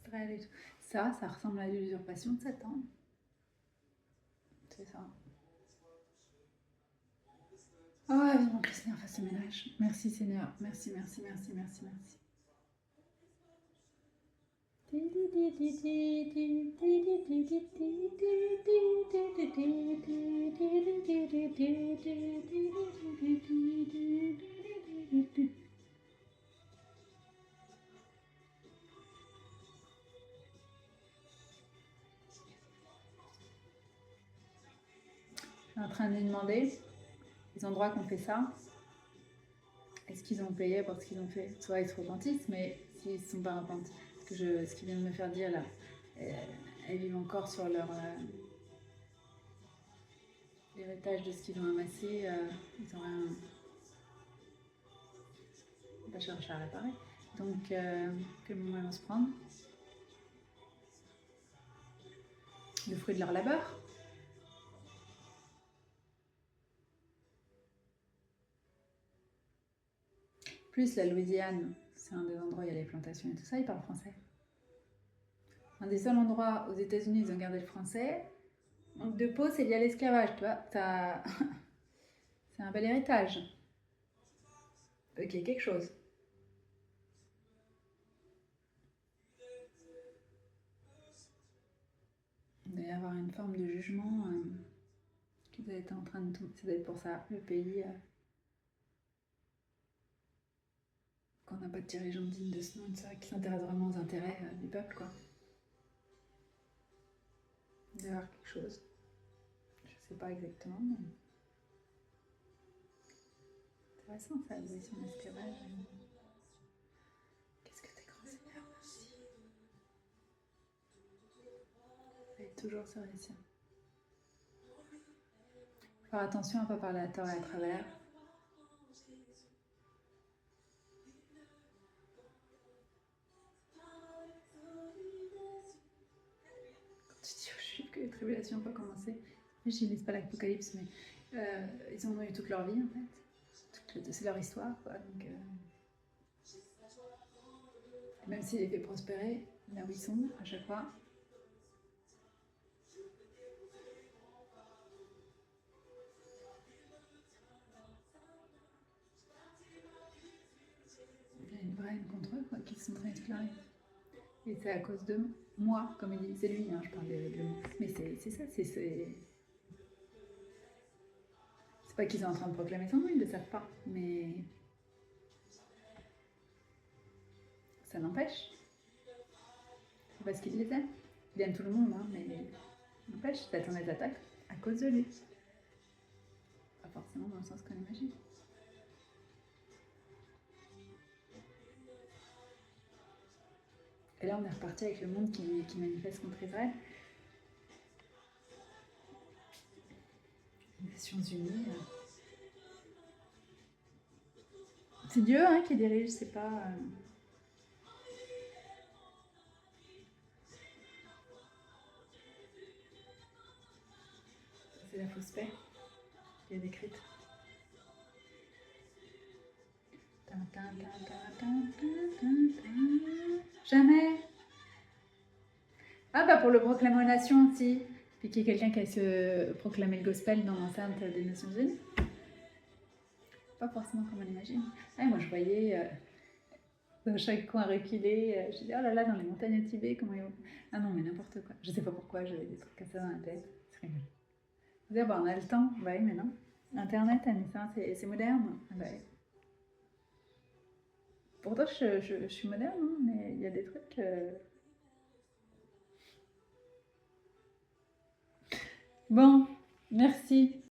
Israël et tout. Ça ressemble à l'usurpation de Satan. C'est ça. Oh, vivement que le Seigneur fasse le ménage. Merci Seigneur. Merci, merci, merci, merci, merci. train de lui demander, les endroits qui ont fait ça, est-ce qu'ils ont payé pour ce qu'ils ont fait? Soit ils se repentissent, mais s'ils ne se sont pas repentis. Parce que ce qu'ils viennent de me faire dire là, elles vivent encore sur leur l'héritage de ce qu'ils ont amassé. Ils ont rien. On va chercher à réparer. Donc, quel moment ils vont se prendre? Le fruit de leur labeur. Plus la Louisiane, c'est un des endroits où il y a les plantations et tout ça, ils parlent français. Un des seuls endroits aux États-Unis où ils ont gardé le français. Donc de peau, c'est lié à l'esclavage, tu vois. C'est un bel héritage. Ok, quelque chose. Il doit y avoir une forme de jugement qui doit être en train de tomber. Ça doit être pour ça, le pays qu'on n'a pas de dirigeants dignes de ce nom, et ça, qui s'intéresse vraiment aux intérêts du peuple, quoi. Il doit y avoir quelque chose. Je sais pas exactement, mais intéressant ça, l'abolition de l'esclavage. Qu'est-ce que t'es grand seigneur, merci. Et toujours sur les siens. Faire attention à ne pas parler à tort et à travers. Quand tu dis aux Juifs que les tribulations n'ont pas commencé, je ne lisent pas l'Apocalypse, mais ils en ont eu toute leur vie en fait. C'est leur histoire, quoi. Donc, même s'il les fait prospérer, là où ils sont, à chaque fois. Il y a une vraie haine contre eux, quoi, qui se sont très déclarés. Et c'est à cause de moi, comme il dit. C'est lui, hein, je parle de moi. Mais c'est ça, c'est pas qu'ils sont en train de proclamer son nom, ils ne le savent pas. Mais ça n'empêche. C'est parce qu'il les aime. Il aime tout le monde, hein, mais n'empêche, t'attends les attaques à cause de lui. Pas forcément dans le sens qu'on imagine. Et là, on est reparti avec le monde qui manifeste contre Israël. Les Nations Unies. C'est Dieu hein, qui dirige, c'est pas. C'est la fausse paix qui est décrite. Jamais. Ah bah pour le proclamer aux nations aussi. Puis qu'il y ait quelqu'un qui a se proclamer le gospel dans l'enceinte des Nations Unies. Pas forcément comme on l'imagine. Ah, moi je voyais dans chaque coin reculé, je dis oh là là dans les montagnes au Tibet comment ils vont. Ah non mais n'importe quoi. Je sais pas pourquoi j'avais des trucs comme ça dans la tête. C'est rigolo. Vous dire, bah, on a le temps. Bah oui mais non. Internet a mis ça, c'est moderne. Ah bah, pourtant je suis moderne, hein, mais il y a des trucs. Bon, merci.